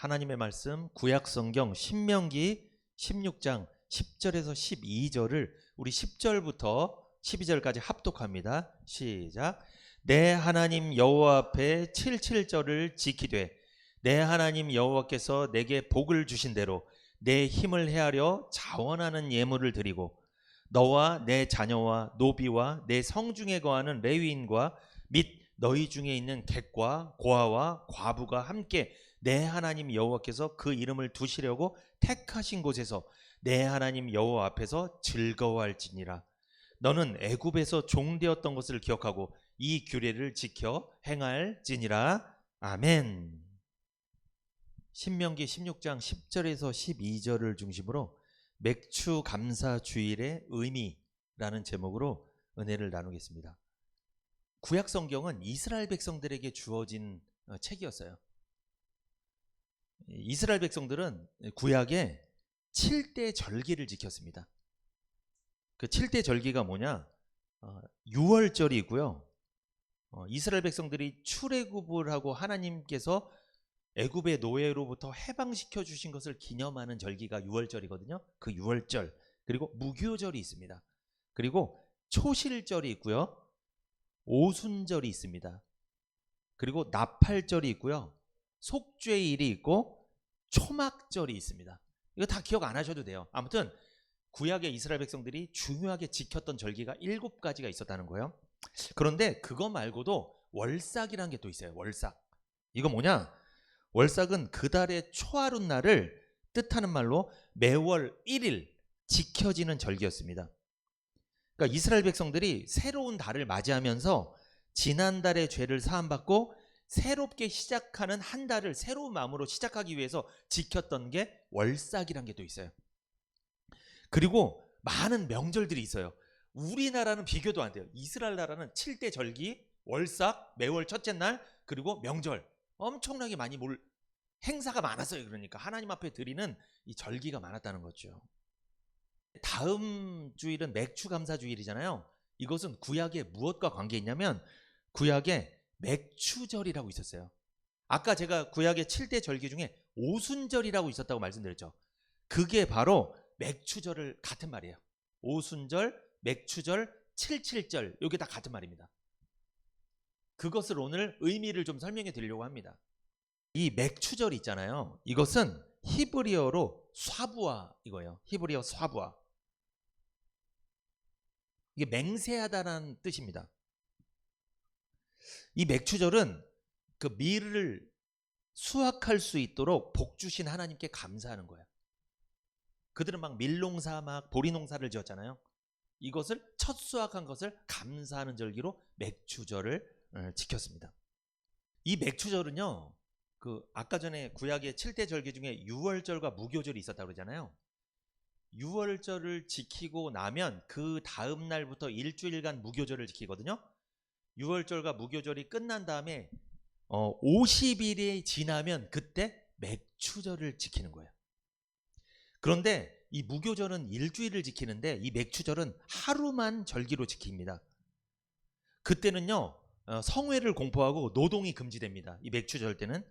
하나님의 말씀 구약성경 신명기 16장 10절에서 12절을 우리 10절부터 12절까지 합독합니다. 시작. 내 하나님 여호와 앞에 77절을 지키되 내 하나님 여호와께서 내게 복을 주신 대로 내 힘을 헤아려 자원하는 예물을 드리고 너와 내 자녀와 노비와 내 성중에 거하는 레위인과 및 너희 중에 있는 객과 고아와 과부가 함께 내 하나님 여호와께서 그 이름을 두시려고 택하신 곳에서 내 하나님 여호와 앞에서 즐거워할지니라. 너는 애굽에서 종되었던 것을 기억하고 이 규례를 지켜 행할지니라. 아멘. 신명기 16장 10절에서 12절을 중심으로 맥추 감사 주일의 의미라는 제목으로 은혜를 나누겠습니다. 구약 성경은 이스라엘 백성들에게 주어진 책이었어요. 이스라엘 백성들은 구약에 7대 절기를 지켰습니다. 그 7대 절기가 뭐냐? 6월절이 있고요. 이스라엘 백성들이 출애굽을 하고 하나님께서 애굽의 노예로부터 해방시켜 주신 것을 기념하는 절기가 6월절이거든요. 그 6월절, 그리고 무교절이 있습니다. 그리고 초실절이 있고요. 오순절이 있습니다. 그리고 나팔절이 있고요. 속죄일이 있고 초막절이 있습니다. 이거 다 기억 안 하셔도 돼요. 아무튼 구약의 이스라엘 백성들이 중요하게 지켰던 절기가 7가지가 있었다는 거예요. 그런데 그거 말고도 월삭이라는 게 또 있어요. 월삭. 이거 뭐냐? 월삭은 그 달의 초하룻날을 뜻하는 말로 매월 1일 지켜지는 절기였습니다. 그러니까 이스라엘 백성들이 새로운 달을 맞이하면서 지난달의 죄를 사함받고 새롭게 시작하는 한 달을 새로운 마음으로 시작하기 위해서 지켰던 게 월삭이란 게 또 있어요. 그리고 많은 명절들이 있어요. 우리나라는 비교도 안 돼요. 이스라엘 나라는 7대 절기, 월삭, 매월 첫째 날, 그리고 명절 엄청나게 많이 행사가 많았어요. 그러니까 하나님 앞에 드리는 이 절기가 많았다는 거죠. 다음 주일은 맥추 감사 주일이잖아요. 이것은 구약에 무엇과 관계 있냐면 구약에 맥추절이라고 있었어요. 아까 제가 구약의 7대 절기 중에 오순절이라고 있었다고 말씀드렸죠. 그게 바로 맥추절을 같은 말이에요. 오순절, 맥추절, 77절 이게 다 같은 말입니다. 그것을 오늘 의미를 좀 설명해 드리려고 합니다. 이 맥추절 있잖아요. 이것은 히브리어로 쏴부아 이거예요. 히브리어 쏴부아. 이게 맹세하다라는 뜻입니다. 이 맥추절은 그 밀을 수확할 수 있도록 복 주신 하나님께 감사하는 거예요. 그들은 막 밀농사 막 보리농사를 지었잖아요. 이것을 첫 수확한 것을 감사하는 절기로 맥추절을 지켰습니다. 이 맥추절은요, 아까 전에 구약의 7대 절기 중에 6월절과 무교절이 있었다고 그러잖아요. 6월절을 지키고 나면 그 다음 날부터 일주일간 무교절을 지키거든요. 6월절과 무교절이 끝난 다음에 50일이 지나면 그때 맥추절을 지키는 거예요. 그런데 이 무교절은 일주일을 지키는데 이 맥추절은 하루만 절기로 지킵니다. 그때는요, 성회를 공포하고 노동이 금지됩니다. 이 맥추절 때는.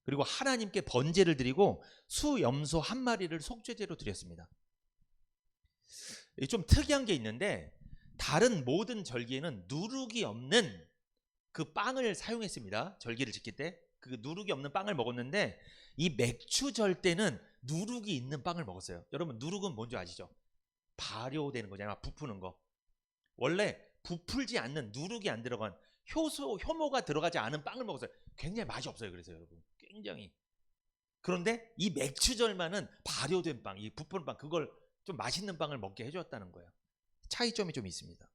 그리고 하나님께 번제를 드리고 수염소 한 마리를 속죄제로 드렸습니다. 좀 특이한 게 있는데 다른 모든 절기에는 누룩이 없는 그 빵을 사용했습니다. 절기를 지킬 때 그 누룩이 없는 빵을 먹었는데 이 맥추절 때는 누룩이 있는 빵을 먹었어요. 여러분 누룩은 뭔지 아시죠? 발효되는 거잖아요. 부푸는 거. 원래 부풀지 않는 누룩이 안 들어간 효모가 들어가지 않은 빵을 먹었어요. 굉장히 맛이 없어요. 그래서 여러분 굉장히. 그런데 이 맥추절만은 발효된 빵, 이 부푸는 빵, 그걸 좀 맛있는 빵을 먹게 해줬다는 거예요. 차이점이 좀 있습니다.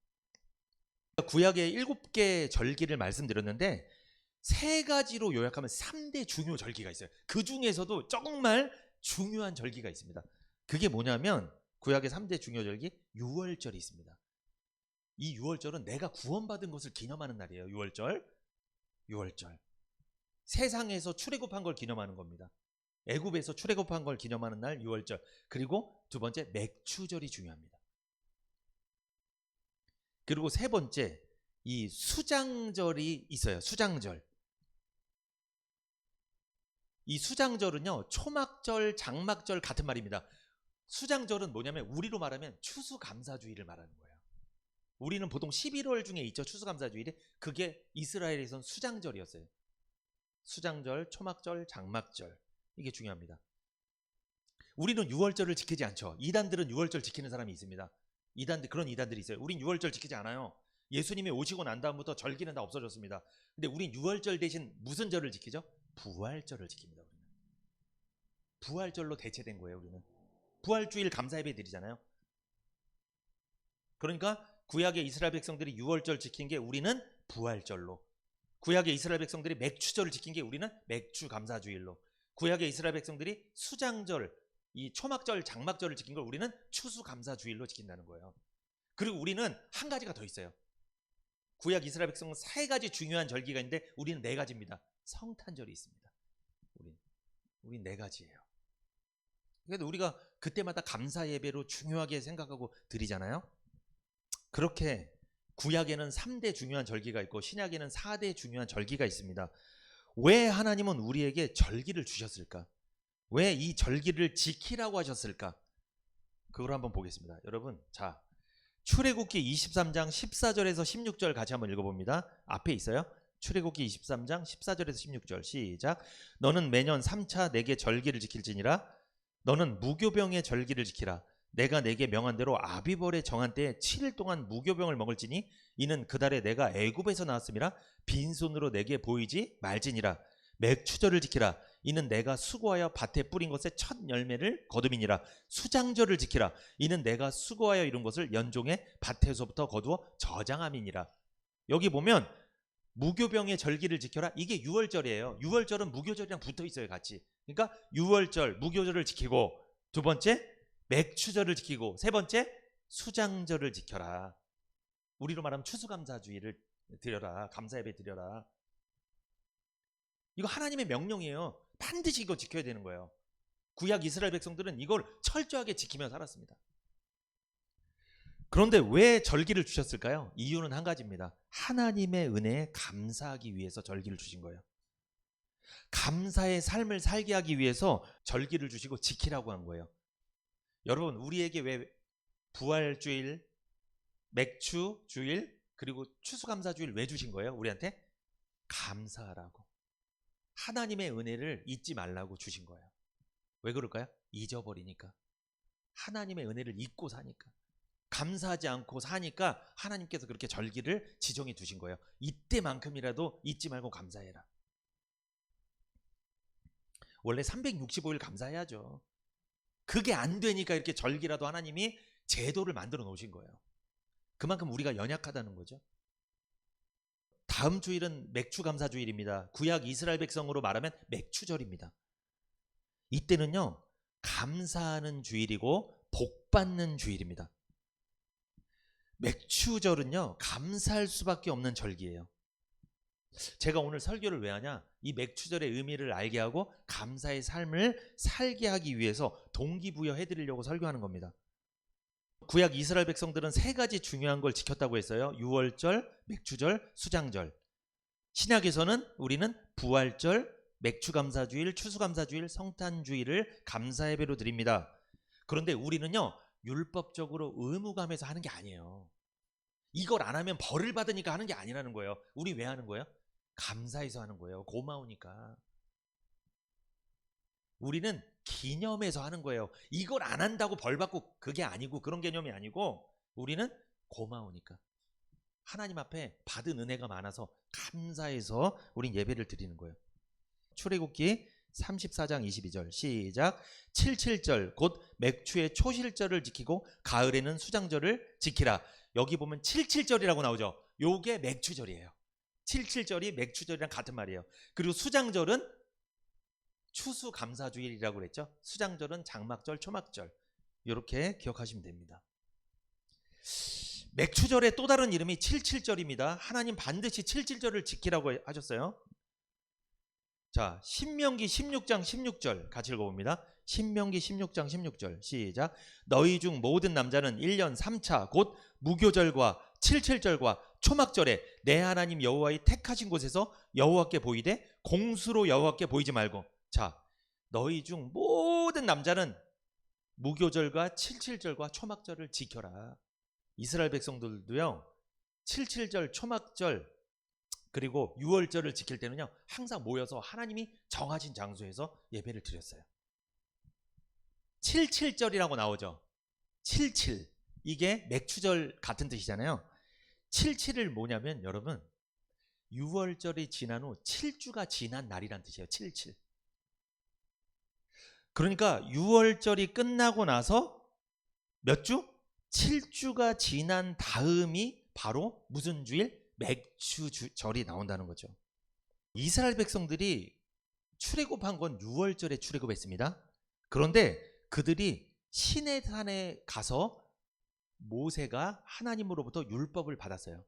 구약의 7개 절기를 말씀드렸는데 3가지로 요약하면 3대 중요 절기가 있어요. 그 중에서도 정말 중요한 절기가 있습니다. 그게 뭐냐면 구약의 3대 중요 절기 6월절이 있습니다. 이 6월절은 내가 구원받은 것을 기념하는 날이에요. 6월절. 세상에서 출애굽한 걸 기념하는 겁니다. 애굽에서 출애굽한 걸 기념하는 날 6월절. 그리고 두 번째 맥추절이 중요합니다. 그리고 세 번째 이 수장절이 있어요. 수장절. 이 수장절은요, 초막절, 장막절 같은 말입니다. 수장절은 뭐냐면 우리로 말하면 추수감사주의를 말하는 거예요. 우리는 보통 11월 중에 있죠, 추수감사주일이. 그게 이스라엘에선 수장절이었어요. 수장절, 초막절, 장막절. 이게 중요합니다. 우리는 6월절을 지키지 않죠. 이단들은 6월절 지키는 사람이 있습니다. 그런 이단들이 있어요. 우린 6월절 지키지 않아요. 예수님이 오시고 난 다음부터 절기는 다 없어졌습니다. 근데 우린 6월절 대신 무슨 절을 지키죠? 부활절을 지킵니다. 우리는. 부활절로 대체된 거예요. 우리는 부활주일 감사예배 드리잖아요. 그러니까 구약의 이스라엘 백성들이 6월절 지킨 게 우리는 부활절로, 구약의 이스라엘 백성들이 맥추절을 지킨 게 우리는 맥추 감사주일로, 구약의 이스라엘 백성들이 수장절, 이 초막절, 장막절을 지킨 걸 우리는 추수감사주일로 지킨다는 거예요. 그리고 우리는 한 가지가 더 있어요. 구약 이스라엘 백성은 3가지 중요한 절기가 있는데 우리는 4가지입니다. 성탄절이 있습니다. 우린 4가지예요. 그래도 우리가 그때마다 감사 예배로 중요하게 생각하고 드리잖아요. 그렇게 구약에는 3대 중요한 절기가 있고 신약에는 4대 중요한 절기가 있습니다. 왜 하나님은 우리에게 절기를 주셨을까? 왜 이 절기를 지키라고 하셨을까? 그걸 한번 보겠습니다. 여러분, 자, 출애굽기 23장 14절에서 16절 같이 한번 읽어봅니다. 앞에 있어요. 출애굽기 23장 14절에서 16절 시작. 너는 매년 3차 내게 절기를 지킬지니라. 너는 무교병의 절기를 지키라. 내가 내게 명한 대로 아비벌의 정한 때에 7일 동안 무교병을 먹을지니 이는 그달에 내가 애굽에서 나왔음이라. 빈손으로 내게 보이지 말지니라. 맥추절을 지키라. 이는 내가 수고하여 밭에 뿌린 것의 첫 열매를 거둠이니라. 수장절을 지키라. 이는 내가 수고하여 이룬 것을 연종의 밭에서부터 거두어 저장함이니라. 여기 보면 무교병의 절기를 지켜라. 이게 6월절이에요. 6월절은 무교절이랑 붙어 있어요, 같이. 그러니까 6월절, 무교절을 지키고, 두 번째 맥추절을 지키고, 세 번째 수장절을 지켜라. 우리로 말하면 추수감사주의를 드려라. 감사예배 드려라. 이거 하나님의 명령이에요. 반드시 이거 지켜야 되는 거예요. 구약 이스라엘 백성들은 이걸 철저하게 지키며 살았습니다. 그런데 왜 절기를 주셨을까요? 이유는 한 가지입니다. 하나님의 은혜에 감사하기 위해서 절기를 주신 거예요. 감사의 삶을 살게 하기 위해서 절기를 주시고 지키라고 한 거예요. 여러분, 우리에게 왜 부활주일, 맥추주일, 그리고 추수감사주일 왜 주신 거예요? 우리한테 감사하라고. 하나님의 은혜를 잊지 말라고 주신 거예요. 왜 그럴까요? 잊어버리니까. 하나님의 은혜를 잊고 사니까. 감사하지 않고 사니까 하나님께서 그렇게 절기를 지정해 두신 거예요. 이때만큼이라도 잊지 말고 감사해라. 원래 365일 감사해야죠. 그게 안 되니까 이렇게 절기라도 하나님이 제도를 만들어 놓으신 거예요. 그만큼 우리가 연약하다는 거죠. 다음 주일은 맥추감사주일입니다. 구약 이스라엘 백성으로 말하면 맥추절입니다. 이때는요, 감사하는 주일이고 복 받는 주일입니다. 맥추절은요, 감사할 수밖에 없는 절기예요. 제가 오늘 설교를 왜 하냐? 이 맥추절의 의미를 알게 하고 감사의 삶을 살게 하기 위해서 동기부여 해드리려고 설교하는 겁니다. 구약 이스라엘 백성들은 3가지 중요한 걸 지켰다고 했어요. 6월절, 맥추절, 수장절. 신약에서는 우리는 부활절, 맥추감사주일, 추수감사주일, 성탄주일을 감사예배로 드립니다. 그런데 우리는요, 율법적으로 의무감에서 하는 게 아니에요. 이걸 안 하면 벌을 받으니까 하는 게 아니라는 거예요. 우리 왜 하는 거예요? 감사해서 하는 거예요. 고마우니까. 우리는 기념해서 하는 거예요. 이걸 안 한다고 벌 받고 그게 아니고, 그런 개념이 아니고, 우리는 고마우니까. 하나님 앞에 받은 은혜가 많아서 감사해서 우린 예배를 드리는 거예요. 출애굽기 34장 22절 시작. 77절 곧 맥추의 초실절을 지키고 가을에는 수장절을 지키라. 여기 보면 77절이라고 나오죠. 요게 맥추절이에요. 77절이 맥추절이랑 같은 말이에요. 그리고 수장절은 추수감사주일이라고 그랬죠. 수장절은 장막절, 초막절. 이렇게 기억하시면 됩니다. 맥추절의 또 다른 이름이 77절입니다. 하나님 반드시 77절을 지키라고 하셨어요. 자, 신명기 16장 16절 같이 읽어봅니다. 신명기 16장 16절 시작. 너희 중 모든 남자는 1년 3차 곧 무교절과 77절과 초막절에 내 하나님 여호와의 택하신 곳에서 여호와께 보이되 공수로 여호와께 보이지 말고. 자, 너희 중 모든 남자는 무교절과 칠칠절과 초막절을 지켜라. 이스라엘 백성들도요, 칠칠절, 초막절, 그리고 유월절을 지킬 때는요, 항상 모여서 하나님이 정하신 장소에서 예배를 드렸어요. 칠칠절이라고 나오죠. 칠칠, 이게 맥추절 같은 뜻이잖아요. 칠칠을 뭐냐면 여러분, 유월절이 지난 후 7주가 지난 날이란 뜻이에요. 칠칠. 그러니까 유월절이 끝나고 나서 몇 주? 7주가 지난 다음이 바로 무슨 주일? 맥추절이 나온다는 거죠. 이스라엘 백성들이 출애굽한 건 유월절에 출애굽했습니다. 그런데 그들이 시내산에 가서 모세가 하나님으로부터 율법을 받았어요.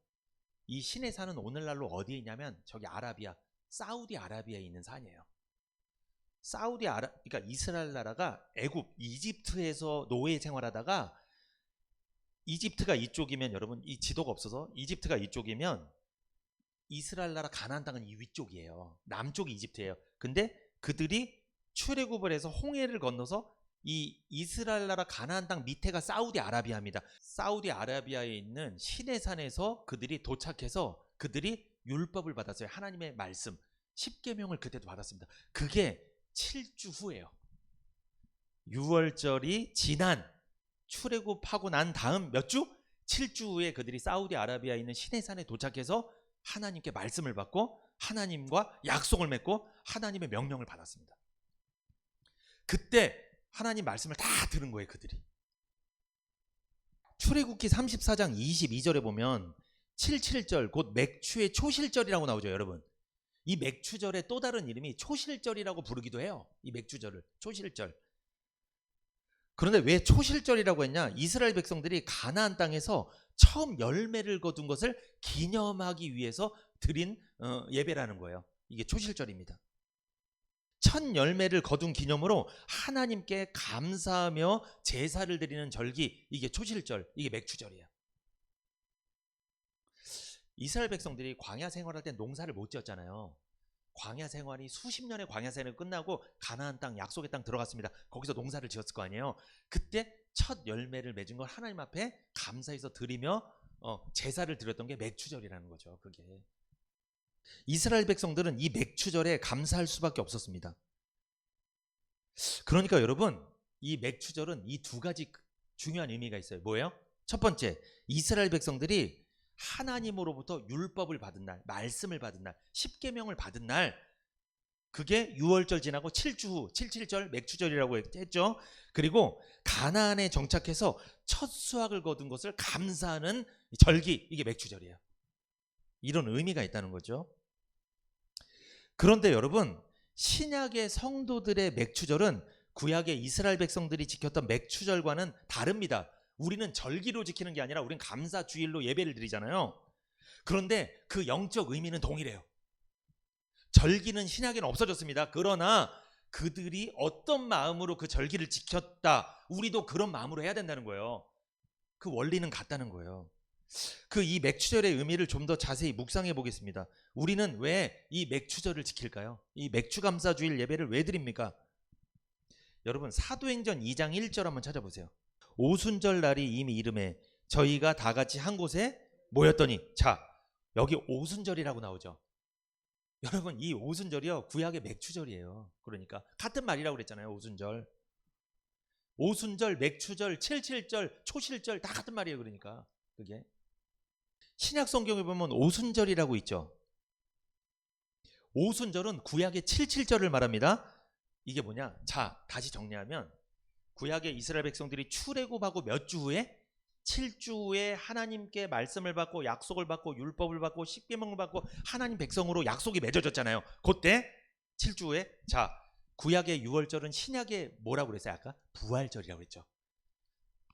이 시내산은 오늘날로 어디에 있냐면 저기 아라비아, 사우디아라비아에 있는 산이에요. 그러니까 이스라엘 나라가 애굽, 이집트에서 노예 생활하다가, 이집트가 이쪽이면 여러분, 이 지도가 없어서 이집트가 이쪽이면 이스라엘 나라 가나안 땅은 이 위쪽이에요. 남쪽이 이집트예요. 근데 그들이 출애굽을 해서 홍해를 건너서 이 이스라엘 나라 가나안 땅 밑에가 사우디아라비아입니다. 사우디아라비아에 있는 시내산에서 그들이 도착해서 그들이 율법을 받았어요. 하나님의 말씀, 십계명을 그때도 받았습니다. 그게 7주 후예요. 유월절이 지난, 출애굽하고 난 다음 몇 주? 7주 후에 그들이 사우디아라비아에 있는 시내산에 도착해서 하나님께 말씀을 받고 하나님과 약속을 맺고 하나님의 명령을 받았습니다. 그때 하나님 말씀을 다 들은 거예요, 그들이. 출애굽기 34장 22절에 보면 77절, 곧 맥추의 초실절이라고 나오죠, 여러분. 이 맥추절의 또 다른 이름이 초실절이라고 부르기도 해요. 이 맥추절을 초실절. 그런데 왜 초실절이라고 했냐? 이스라엘 백성들이 가나안 땅에서 처음 열매를 거둔 것을 기념하기 위해서 드린 예배라는 거예요. 이게 초실절입니다. 첫 열매를 거둔 기념으로 하나님께 감사하며 제사를 드리는 절기, 이게 초실절, 이게 맥추절이에요. 이스라엘 백성들이 광야 생활할 때 농사를 못 지었잖아요. 광야 생활이 수십 년의 광야 생활이 끝나고 가나안 땅, 약속의 땅 들어갔습니다. 거기서 농사를 지었을 거 아니에요. 그때 첫 열매를 맺은 걸 하나님 앞에 감사해서 드리며 제사를 드렸던 게 맥추절이라는 거죠. 그게 이스라엘 백성들은 이 맥추절에 감사할 수밖에 없었습니다. 그러니까 여러분, 이 맥추절은 이 두 가지 중요한 의미가 있어요. 뭐예요? 첫 번째, 이스라엘 백성들이 하나님으로부터 율법을 받은 날, 말씀을 받은 날, 십계명을 받은 날, 그게 유월절 지나고 7주 후 77절 맥추절이라고 했죠. 그리고 가나안에 정착해서 첫 수확을 거둔 것을 감사하는 절기, 이게 맥추절이에요. 이런 의미가 있다는 거죠. 그런데 여러분, 신약의 성도들의 맥추절은 구약의 이스라엘 백성들이 지켰던 맥추절과는 다릅니다. 우리는 절기로 지키는 게 아니라 우리는 감사주일로 예배를 드리잖아요. 그런데 그 영적 의미는 동일해요. 절기는 신약에는 없어졌습니다. 그러나 그들이 어떤 마음으로 그 절기를 지켰다, 우리도 그런 마음으로 해야 된다는 거예요. 그 원리는 같다는 거예요. 그 이 맥추절의 의미를 좀 더 자세히 묵상해 보겠습니다. 우리는 왜 이 맥추절을 지킬까요? 이 맥추감사주일 예배를 왜 드립니까? 여러분, 사도행전 2장 1절 한번 찾아보세요. 오순절 날이 이미 이름에 저희가 다 같이 한 곳에 모였더니, 자, 여기 오순절이라고 나오죠. 여러분, 이 오순절이요, 구약의 맥추절이에요. 그러니까 같은 말이라고 그랬잖아요. 오순절, 맥추절, 칠칠절, 초실절 다 같은 말이에요. 그러니까 그게 신약 성경에 보면 오순절이라고 있죠. 오순절은 구약의 칠칠절을 말합니다. 이게 뭐냐? 자, 다시 정리하면 구약의 이스라엘 백성들이 출애굽하고 몇 주 후에? 7주 후에 하나님께 말씀을 받고 약속을 받고 율법을 받고 십계명을 받고 하나님 백성으로 약속이 맺어졌잖아요. 그때 7주 후에, 자, 구약의 유월절은 신약의 뭐라고 그랬어요? 아까 부활절이라고 그랬죠.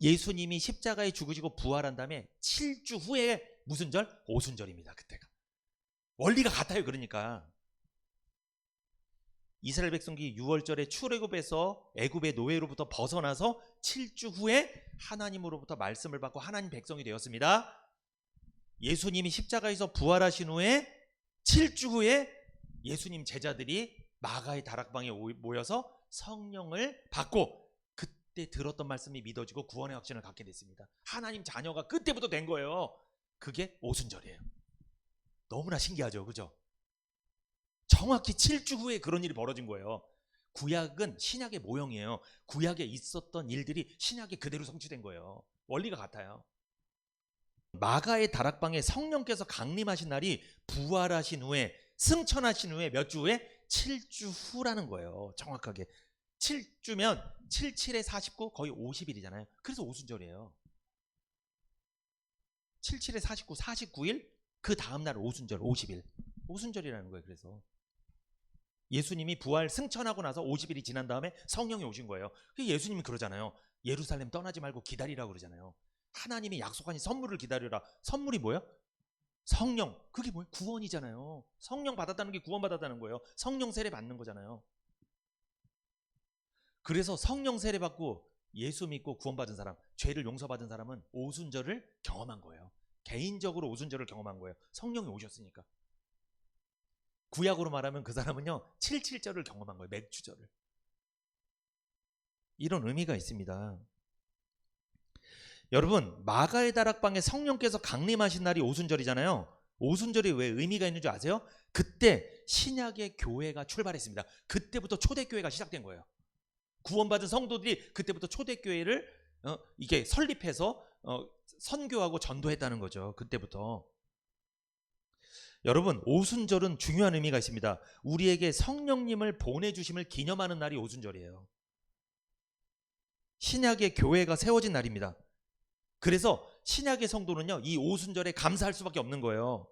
예수님이 십자가에 죽으시고 부활한 다음에 7주 후에 무슨 절? 오순절입니다. 그때가 원리가 같아요. 그러니까 이스라엘 백성이 유월절에 출애굽에서 애굽의 노예로부터 벗어나서 7주 후에 하나님으로부터 말씀을 받고 하나님 백성이 되었습니다. 예수님이 십자가에서 부활하신 후에 7주 후에 예수님 제자들이 마가의 다락방에 모여서 성령을 받고 그때 들었던 말씀이 믿어지고 구원의 확신을 갖게 됐습니다. 하나님 자녀가 그때부터 된 거예요. 그게 오순절이에요. 너무나 신기하죠, 그죠? 정확히 7주 후에 그런 일이 벌어진 거예요. 구약은 신약의 모형이에요. 구약에 있었던 일들이 신약에 그대로 성취된 거예요. 원리가 같아요. 마가의 다락방에 성령께서 강림하신 날이 부활하신 후에, 승천하신 후에 몇 주 후에? 7주 후라는 거예요. 정확하게 7주면 77에 49 거의 50일이잖아요. 그래서 오순절이에요. 77에 49 49일, 그 다음날 오순절 50일, 오순절이라는 거예요. 그래서 예수님이 부활 승천하고 나서 50일이 지난 다음에 성령이 오신 거예요. 예수님이 그러잖아요. 예루살렘 떠나지 말고 기다리라고 그러잖아요. 하나님이 약속하신 선물을 기다려라. 선물이 뭐예요? 성령. 그게 뭐예요? 구원이잖아요. 성령 받았다는 게 구원 받았다는 거예요. 성령 세례 받는 거잖아요. 그래서 성령 세례 받고 예수 믿고 구원받은 사람, 죄를 용서받은 사람은 오순절을 경험한 거예요. 개인적으로 오순절을 경험한 거예요. 성령이 오셨으니까. 구약으로 말하면 그 사람은요 77절을 경험한 거예요. 맥주절을. 이런 의미가 있습니다. 여러분, 마가의 다락방에 성령께서 강림하신 날이 오순절이잖아요. 오순절이 왜 의미가 있는 줄 아세요? 그때 신약의 교회가 출발했습니다. 그때부터 초대교회가 시작된 거예요. 구원받은 성도들이 그때부터 초대교회를 이게 설립해서 선교하고 전도했다는 거죠. 그때부터. 여러분, 오순절은 중요한 의미가 있습니다. 우리에게 성령님을 보내주심을 기념하는 날이 오순절이에요. 신약의 교회가 세워진 날입니다. 그래서 신약의 성도는요 이 오순절에 감사할 수밖에 없는 거예요.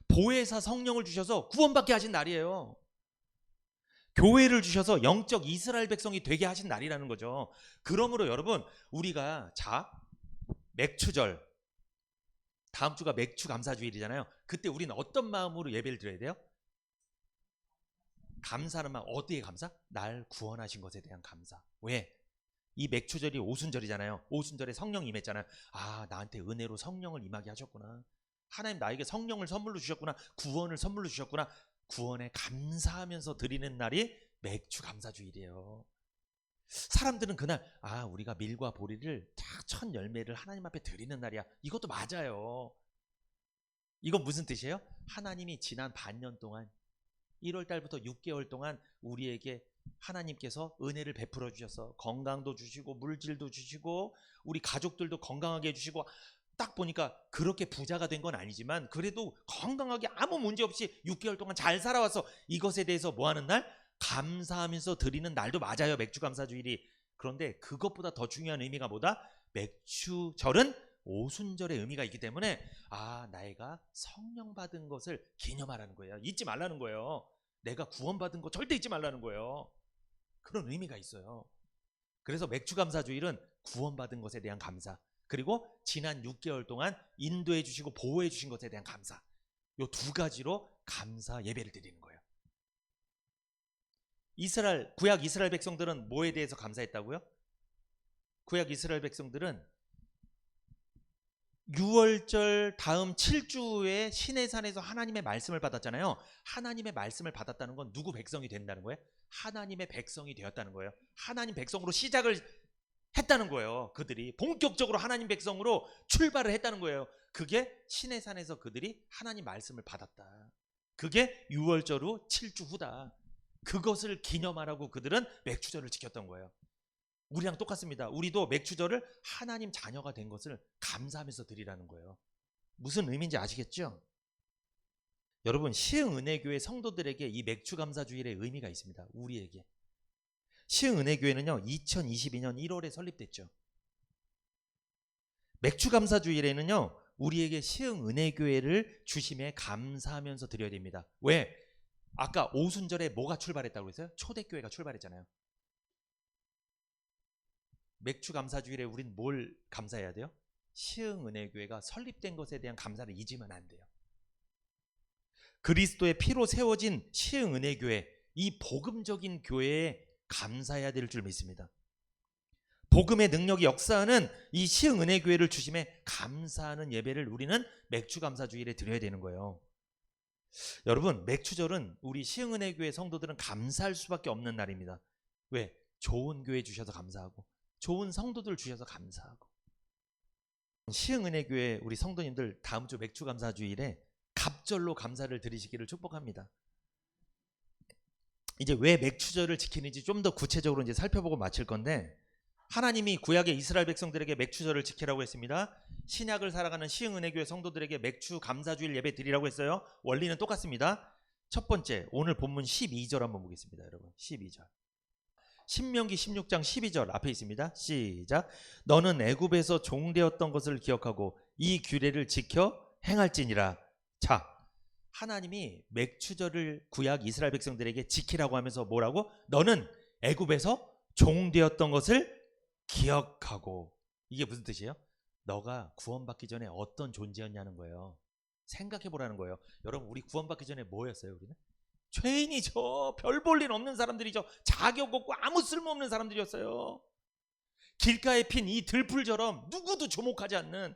보혜사 성령을 주셔서 구원받게 하신 날이에요. 교회를 주셔서 영적 이스라엘 백성이 되게 하신 날이라는 거죠. 그러므로 여러분, 우리가 맥추절, 다음 주가 맥추 감사주일이잖아요. 그때 우리는 어떤 마음으로 예배를 드려야 돼요? 감사하는 마음. 어디에 감사? 날 구원하신 것에 대한 감사. 왜? 이 맥추절이 오순절이잖아요. 오순절에 성령 임했잖아요. 아, 나한테 은혜로 성령을 임하게 하셨구나. 하나님 나에게 성령을 선물로 주셨구나. 구원을 선물로 주셨구나. 구원에 감사하면서 드리는 날이 맥추 감사주일이에요. 사람들은 그날 우리가 밀과 보리를 딱 첫 열매를 하나님 앞에 드리는 날이야. 이것도 맞아요. 이건 무슨 뜻이에요? 하나님이 지난 반년 동안 1월 달부터 6개월 동안 우리에게 하나님께서 은혜를 베풀어 주셔서 건강도 주시고 물질도 주시고 우리 가족들도 건강하게 해주시고, 딱 보니까 그렇게 부자가 된 건 아니지만 그래도 건강하게 아무 문제 없이 6개월 동안 잘 살아와서 이것에 대해서 뭐 하는 날? 감사하면서 드리는 날도 맞아요. 맥주 감사주일이. 그런데 그것보다 더 중요한 의미가 뭐다? 맥주절은 오순절의 의미가 있기 때문에 내가 성령 받은 것을 기념하라는 거예요. 잊지 말라는 거예요. 내가 구원받은 거 절대 잊지 말라는 거예요. 그런 의미가 있어요. 그래서 맥주 감사주일은 구원받은 것에 대한 감사, 그리고 지난 6개월 동안 인도해 주시고 보호해 주신 것에 대한 감사, 이 두 가지로 감사 예배를 드리는 거예요. 구약 이스라엘 백성들은 뭐에 대해서 감사했다고요? 구약 이스라엘 백성들은 6월절 다음 7주에 시내산에서 하나님의 말씀을 받았잖아요. 하나님의 말씀을 받았다는 건 누구 백성이 된다는 거예요? 하나님의 백성이 되었다는 거예요. 하나님 백성으로 시작을 했다는 거예요. 그들이 본격적으로 하나님 백성으로 출발을 했다는 거예요. 그게 시내산에서 그들이 하나님 말씀을 받았다. 그게 6월절 후 7주 후다. 그것을 기념하라고 그들은 맥주절을 지켰던 거예요. 우리랑 똑같습니다. 우리도 맥주절을 하나님 자녀가 된 것을 감사하면서 드리라는 거예요. 무슨 의미인지 아시겠죠? 여러분, 시흥은혜교회 성도들에게 이 맥주 감사주일의 의미가 있습니다. 우리에게. 시흥은혜교회는요 2022년 1월에 설립됐죠. 맥주 감사주일에는요 우리에게 시흥은혜교회를 주심에 감사하면서 드려야 됩니다. 왜? 아까 오순절에 뭐가 출발했다고 그랬어요? 초대교회가 출발했잖아요. 맥주 감사주일에 우린 뭘 감사해야 돼요? 시흥은혜교회가 설립된 것에 대한 감사를 잊으면 안 돼요. 그리스도의 피로 세워진 시흥은혜교회, 이 복음적인 교회에 감사해야 될 줄 믿습니다. 복음의 능력이 역사하는 이 시흥은혜교회를 주심에 감사하는 예배를 우리는 맥주 감사주일에 드려야 되는 거예요. 여러분, 맥추절은 우리 시흥은혜교회 성도들은 감사할 수밖에 없는 날입니다. 왜? 좋은 교회 주셔서 감사하고, 좋은 성도들 주셔서 감사하고. 시흥은혜교회 우리 성도님들 다음 주 맥추감사주일에 갑절로 감사를 드리시기를 축복합니다. 이제 왜 맥추절을 지키는지 좀 더 구체적으로 이제 살펴보고 마칠 건데, 하나님이 구약의 이스라엘 백성들에게 맥추절을 지키라고 했습니다. 신약을 살아가는 시흥은혜교회 성도들에게 맥추 감사주일 예배 드리라고 했어요. 원리는 똑같습니다. 첫 번째, 오늘 본문 12절 한번 보겠습니다. 여러분, 12절. 신명기 16장 12절 앞에 있습니다. 시작. 너는 애굽에서 종되었던 것을 기억하고 이 규례를 지켜 행할지니라. 자, 하나님이 맥추절을 구약 이스라엘 백성들에게 지키라고 하면서 뭐라고? 너는 애굽에서 종되었던 것을 기억하고. 이게 무슨 뜻이에요? 너가 구원받기 전에 어떤 존재였냐는 거예요. 생각해 보라는 거예요. 여러분, 우리 구원받기 전에 뭐였어요? 우리는 죄인이죠. 별 볼 일 없는 사람들이죠. 자격 없고 아무 쓸모없는 사람들이었어요. 길가에 핀 이 들풀처럼 누구도 주목하지 않는,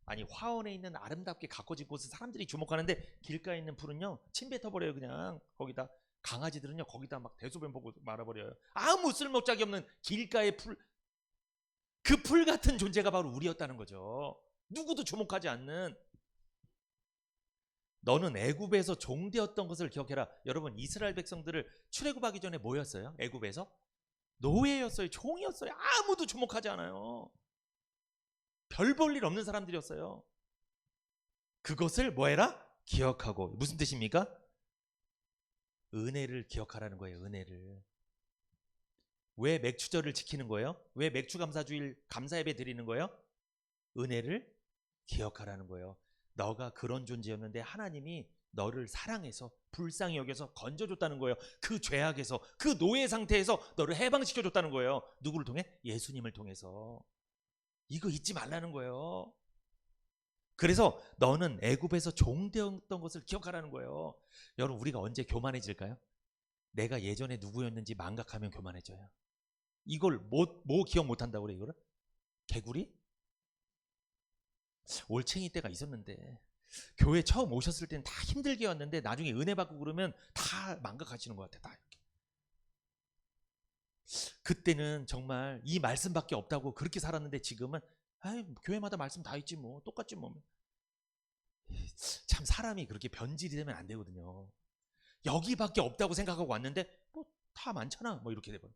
아니 화원에 있는 아름답게 가꿔진 곳은 사람들이 주목하는데 길가에 있는 풀은요 침 뱉어버려요. 그냥 거기다. 강아지들은요 거기다 막 대소변 보고 말아버려요. 아무 쓸모짝이 없는 길가의 풀, 그 풀 같은 존재가 바로 우리였다는 거죠. 누구도 주목하지 않는. 너는 애굽에서 종되었던 것을 기억해라. 여러분, 이스라엘 백성들을 출애굽하기 전에 뭐였어요? 애굽에서 노예였어요. 종이었어요. 아무도 주목하지 않아요. 별 볼 일 없는 사람들이었어요. 그것을 뭐해라? 기억하고. 무슨 뜻입니까? 은혜를 기억하라는 거예요. 은혜를. 왜 맥추절을 지키는 거예요? 왜 맥추감사주일 감사예배 드리는 거예요? 은혜를 기억하라는 거예요. 너가 그런 존재였는데 하나님이 너를 사랑해서 불쌍히 여겨서 건져줬다는 거예요. 그 죄악에서, 그 노예 상태에서 너를 해방시켜줬다는 거예요. 누구를 통해? 예수님을 통해서. 이거 잊지 말라는 거예요. 그래서 너는 애굽에서 종되었던 것을 기억하라는 거예요. 여러분, 우리가 언제 교만해질까요? 내가 예전에 누구였는지 망각하면 교만해져요. 이걸 뭐 기억 못한다고 그래? 이거를? 개구리? 올챙이 때가 있었는데, 교회 처음 오셨을 때는 다 힘들게 왔는데 나중에 은혜 받고 그러면 다 망각하시는 것 같아. 다 이렇게. 그때는 정말 이 말씀밖에 없다고 그렇게 살았는데 지금은 아이, 교회마다 말씀 다 있지 뭐, 똑같지 뭐. 참 사람이 그렇게 변질이 되면 안 되거든요. 여기밖에 없다고 생각하고 왔는데 뭐 다 많잖아 뭐 이렇게 돼버려.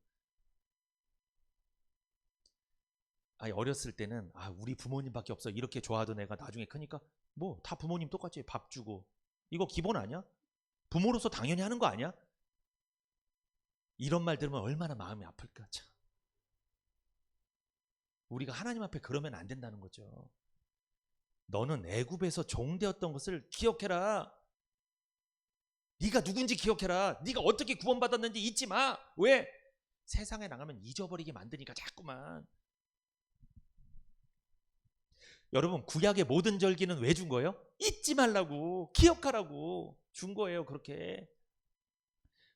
아니, 어렸을 때는 우리 부모님밖에 없어 이렇게 좋아하던 애가 나중에 크니까 뭐 다 부모님 똑같이 밥 주고, 이거 기본 아니야? 부모로서 당연히 하는 거 아니야? 이런 말 들으면 얼마나 마음이 아플까. 참. 우리가 하나님 앞에 그러면 안 된다는 거죠. 너는 애굽에서 종되었던 것을 기억해라. 네가 누군지 기억해라. 네가 어떻게 구원받았는지 잊지 마. 왜? 세상에 나가면 잊어버리게 만드니까 자꾸만. 여러분, 구약의 모든 절기는 왜 준 거예요? 잊지 말라고, 기억하라고 준 거예요. 그렇게.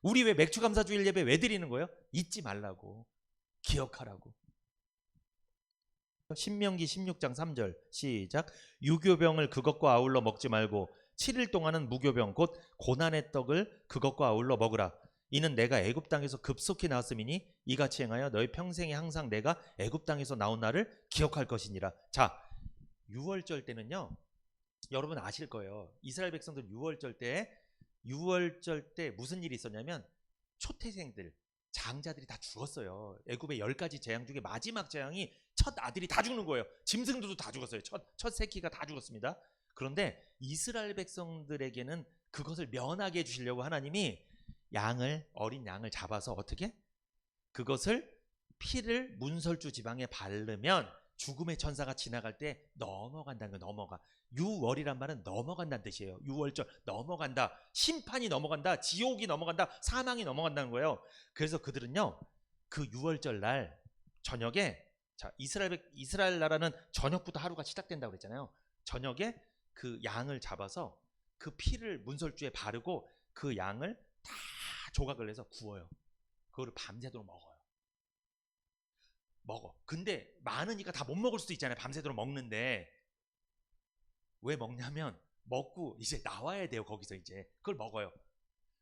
우리 왜 맥추감사주일 예배 왜 드리는 거예요? 잊지 말라고, 기억하라고. 신명기 16장 3절 시작. 유교병을 그것과 아울러 먹지 말고 7일 동안은 무교병 곧 고난의 떡을 그것과 아울러 먹으라. 이는 내가 애굽 땅에서 급속히 나왔음이니 이같이 행하여 너희 평생에 항상 내가 애굽 땅에서 나온 날을 기억할 것이니라. 자, 유월절 때는요, 여러분 아실 거예요. 이스라엘 백성들 유월절 때 무슨 일이 있었냐면 초태생들, 장자들이 다 죽었어요. 애굽의 10가지 재앙 중에 마지막 재앙이 첫 아들이 다 죽는 거예요. 짐승들도 다 죽었어요. 첫 새끼가 다 죽었습니다. 그런데 이스라엘 백성들에게는 그것을 면하게 해주시려고 하나님이 어린 양을 잡아서 어떻게? 그것을 피를 문설주 지방에 바르면 죽음의 천사가 지나갈 때 넘어간다는 거예요. 넘어가. 유월이란 말은 넘어간다는 뜻이에요. 유월절, 넘어간다. 심판이 넘어간다. 지옥이 넘어간다. 사망이 넘어간다는 거예요. 그래서 그들은요, 그 유월절 날 저녁에, 자, 이스라엘 나라는 저녁부터 하루가 시작된다고 그랬잖아요. 저녁에 그 양을 잡아서 그 피를 문설주에 바르고 그 양을 다 조각을 내서 구워요. 그거를 밤새도록 먹어. 근데 많으니까 다 못 먹을 수도 있잖아요. 밤새도록 먹는데. 왜 먹냐면 먹고 이제 나와야 돼요. 거기서 이제 그걸 먹어요.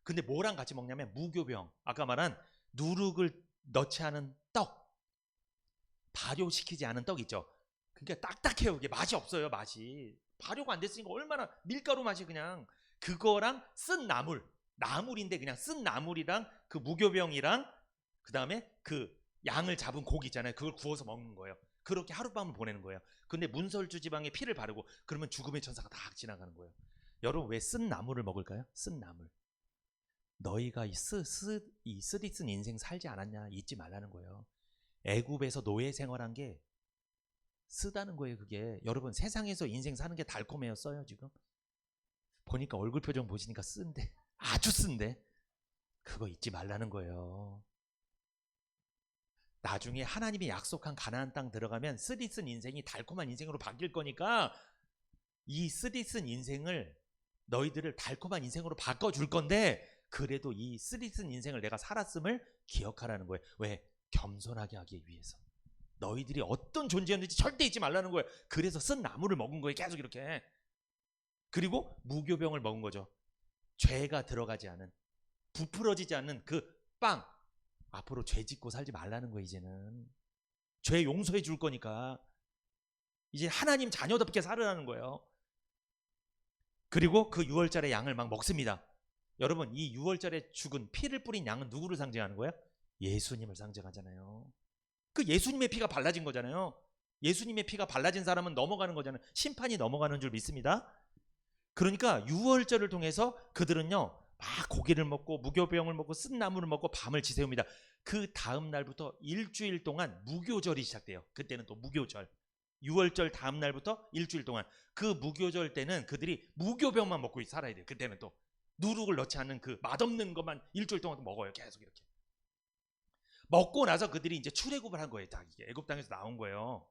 근데 뭐랑 같이 먹냐면 무교병, 아까 말한 누룩을 넣지 않은 떡, 발효시키지 않은 떡 있죠. 그러니까 딱딱해요. 이게 맛이 없어요. 맛이 발효가 안 됐으니까 얼마나 밀가루 맛이 그냥. 그거랑 쓴 나물인데 그냥 쓴 나물이랑 그 무교병이랑 그 다음에 그 양을 잡은 고기 있잖아요. 그걸 구워서 먹는 거예요. 그렇게 하룻밤을 보내는 거예요. 근데 문설주 지방에 피를 바르고 그러면 죽음의 천사가 다 지나가는 거예요. 여러분 왜 쓴 나물을 먹을까요? 쓴 나물. 너희가 이 쓰디쓴 인생 살지 않았냐 잊지 말라는 거예요. 애굽에서 노예 생활한 게 쓰다는 거예요. 그게 여러분 세상에서 인생 사는 게 달콤해요. 써요 지금? 보니까 얼굴 표정 보시니까 쓴데 아주 쓴데 그거 잊지 말라는 거예요. 나중에 하나님이 약속한 가나안 땅 들어가면 쓰디쓴 인생이 달콤한 인생으로 바뀔 거니까 이 쓰디쓴 인생을 너희들을 달콤한 인생으로 바꿔줄 건데 그래도 이 쓰디쓴 인생을 내가 살았음을 기억하라는 거예요. 왜? 겸손하게 하기 위해서. 너희들이 어떤 존재였는지 절대 잊지 말라는 거예요. 그래서 쓴 나물을 먹은 거예요. 계속 이렇게. 그리고 무교병을 먹은 거죠. 죄가 들어가지 않은, 부풀어지지 않는 그 빵. 앞으로 죄 짓고 살지 말라는 거예요. 이제는 죄 용서해 줄 거니까 이제 하나님 자녀답게 살으라는 거예요. 그리고 그 6월절의 양을 막 먹습니다. 여러분 이 6월절에 죽은 피를 뿌린 양은 누구를 상징하는 거예요? 예수님을 상징하잖아요. 그 예수님의 피가 발라진 거잖아요. 예수님의 피가 발라진 사람은 넘어가는 거잖아요. 심판이 넘어가는 줄 믿습니다. 그러니까 6월절을 통해서 그들은요 막 고기를 먹고 무교병을 먹고 쓴 나물을 먹고 밤을 지새웁니다. 그 다음 날부터 일주일 동안 무교절이 시작돼요. 그때는 또 무교절. 6월절 다음 날부터 일주일 동안 그 무교절 때는 그들이 무교병만 먹고 살아야 돼요. 그때는 또 누룩을 넣지 않는 그 맛없는 것만 일주일 동안 먹어요. 계속 이렇게 먹고 나서 그들이 이제 출애굽을 한 거예요. 다 이게 애굽 땅에서 나온 거예요.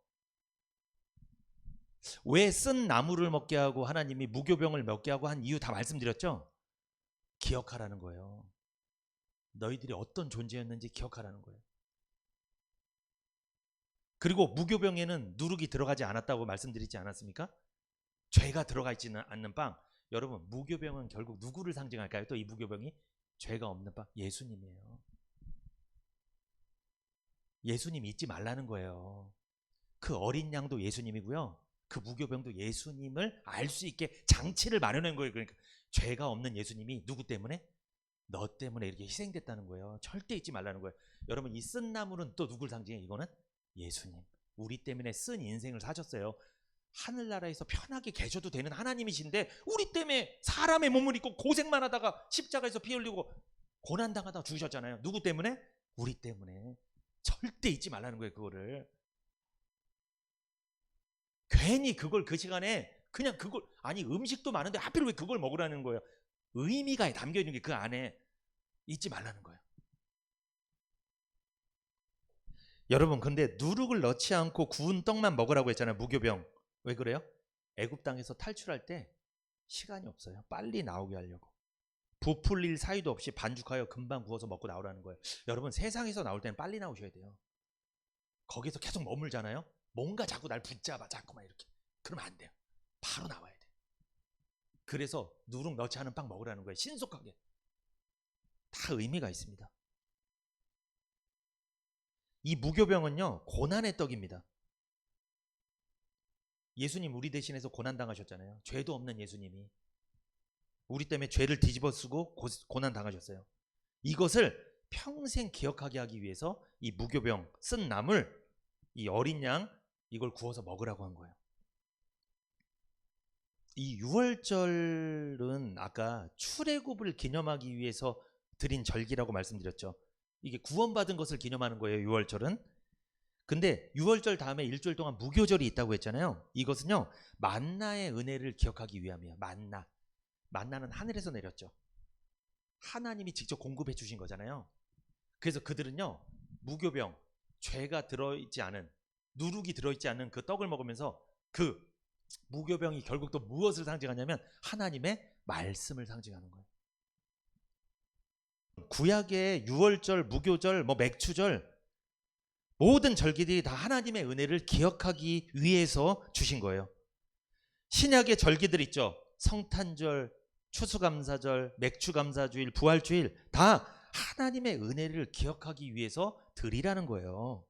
왜 쓴 나물을 먹게 하고 하나님이 무교병을 먹게 하고 한 이유 다 말씀드렸죠? 기억하라는 거예요. 너희들이 어떤 존재였는지 기억하라는 거예요. 그리고 무교병에는 누룩이 들어가지 않았다고 말씀드리지 않았습니까? 죄가 들어가 있지는 않는 빵. 여러분 무교병은 결국 누구를 상징할까요? 또 이 무교병이 죄가 없는 빵, 예수님이에요. 예수님 잊지 말라는 거예요. 그 어린 양도 예수님이고요. 그 무교병도 예수님을 알 수 있게 장치를 마련한 거예요. 그러니까 죄가 없는 예수님이 누구 때문에? 너 때문에 이렇게 희생됐다는 거예요. 절대 잊지 말라는 거예요. 여러분 이 쓴 나물은 또 누굴 상징해? 이거는 예수님. 우리 때문에 쓴 인생을 사셨어요. 하늘나라에서 편하게 계셔도 되는 하나님이신데 우리 때문에 사람의 몸을 입고 고생만 하다가 십자가에서 피 흘리고 고난당하다 죽으셨잖아요. 누구 때문에? 우리 때문에. 절대 잊지 말라는 거예요. 그거를. 괜히 그걸 그 시간에 그냥 그걸, 아니 음식도 많은데 하필 왜 그걸 먹으라는 거예요. 의미가 담겨있는 게 그 안에. 잊지 말라는 거예요. 여러분 근데 누룩을 넣지 않고 구운 떡만 먹으라고 했잖아요. 무교병. 왜 그래요? 애굽 땅에서 탈출할 때 시간이 없어요. 빨리 나오게 하려고. 부풀릴 사이도 없이 반죽하여 금방 구워서 먹고 나오라는 거예요. 여러분 세상에서 나올 때는 빨리 나오셔야 돼요. 거기서 계속 머물잖아요. 뭔가 자꾸 날 붙잡아 자꾸만 이렇게. 그러면 안 돼요. 바로 나와야 돼요. 그래서 누룩 넣지 않은 빵 먹으라는 거예요. 신속하게. 다 의미가 있습니다. 이 무교병은요 고난의 떡입니다. 예수님 우리 대신해서 고난당하셨잖아요. 죄도 없는 예수님이 우리 때문에 죄를 뒤집어 쓰고 고난당하셨어요. 이것을 평생 기억하게 하기 위해서 이 무교병, 쓴 나물, 이 어린 양 이걸 구워서 먹으라고 한 거예요. 이 6월절은 아까 출애굽을 기념하기 위해서 드린 절기라고 말씀드렸죠. 이게 구원받은 것을 기념하는 거예요. 6월절은. 근데 6월절 다음에 일주일 동안 무교절이 있다고 했잖아요. 이것은요 만나의 은혜를 기억하기 위함이에요. 만나는 하늘에서 내렸죠. 하나님이 직접 공급해 주신 거잖아요. 그래서 그들은요 무교병, 죄가 들어있지 않은, 누룩이 들어있지 않은 그 떡을 먹으면서 그 무교병이 결국 또 무엇을 상징하냐면 하나님의 말씀을 상징하는 거예요. 구약의 6월절, 무교절, 맥추절 모든 절기들이 다 하나님의 은혜를 기억하기 위해서 주신 거예요. 신약의 절기들 있죠. 성탄절, 추수감사절, 맥주감사주일, 부활주일 다 하나님의 은혜를 기억하기 위해서 드리라는 거예요.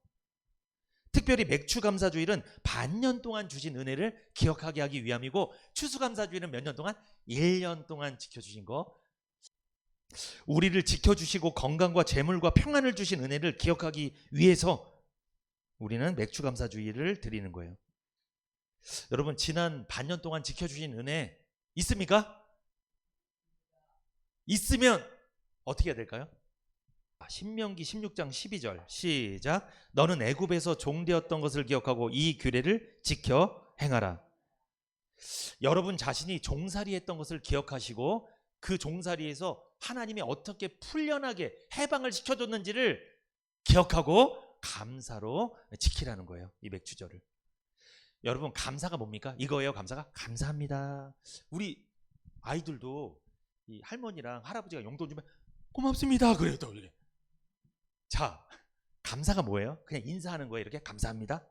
특별히 맥주감사주일은 반년 동안 주신 은혜를 기억하게 하기 위함이고, 추수감사주일은 몇 년 동안? 1년 동안 지켜주신 거, 우리를 지켜주시고 건강과 재물과 평안을 주신 은혜를 기억하기 위해서 우리는 맥주감사주일을 드리는 거예요. 여러분, 지난 반년 동안 지켜주신 은혜 있습니까? 있으면 어떻게 해야 될까요? 신명기 16장 12절 시작. 너는 애굽에서 종되었던 것을 기억하고 이 규례를 지켜 행하라. 여러분 자신이 종살이 했던 것을 기억하시고 그 종살이에서 하나님이 어떻게 풀려나게 해방을 시켜줬는지를 기억하고 감사로 지키라는 거예요. 이 맥주절을. 여러분, 감사가 뭡니까? 이거예요. 감사가 감사합니다. 우리 아이들도 이 할머니랑 할아버지가 용돈 주면 고맙습니다 그래요. 또 이게. 자, 감사가 뭐예요? 그냥 인사하는 거예요. 이렇게 감사합니다.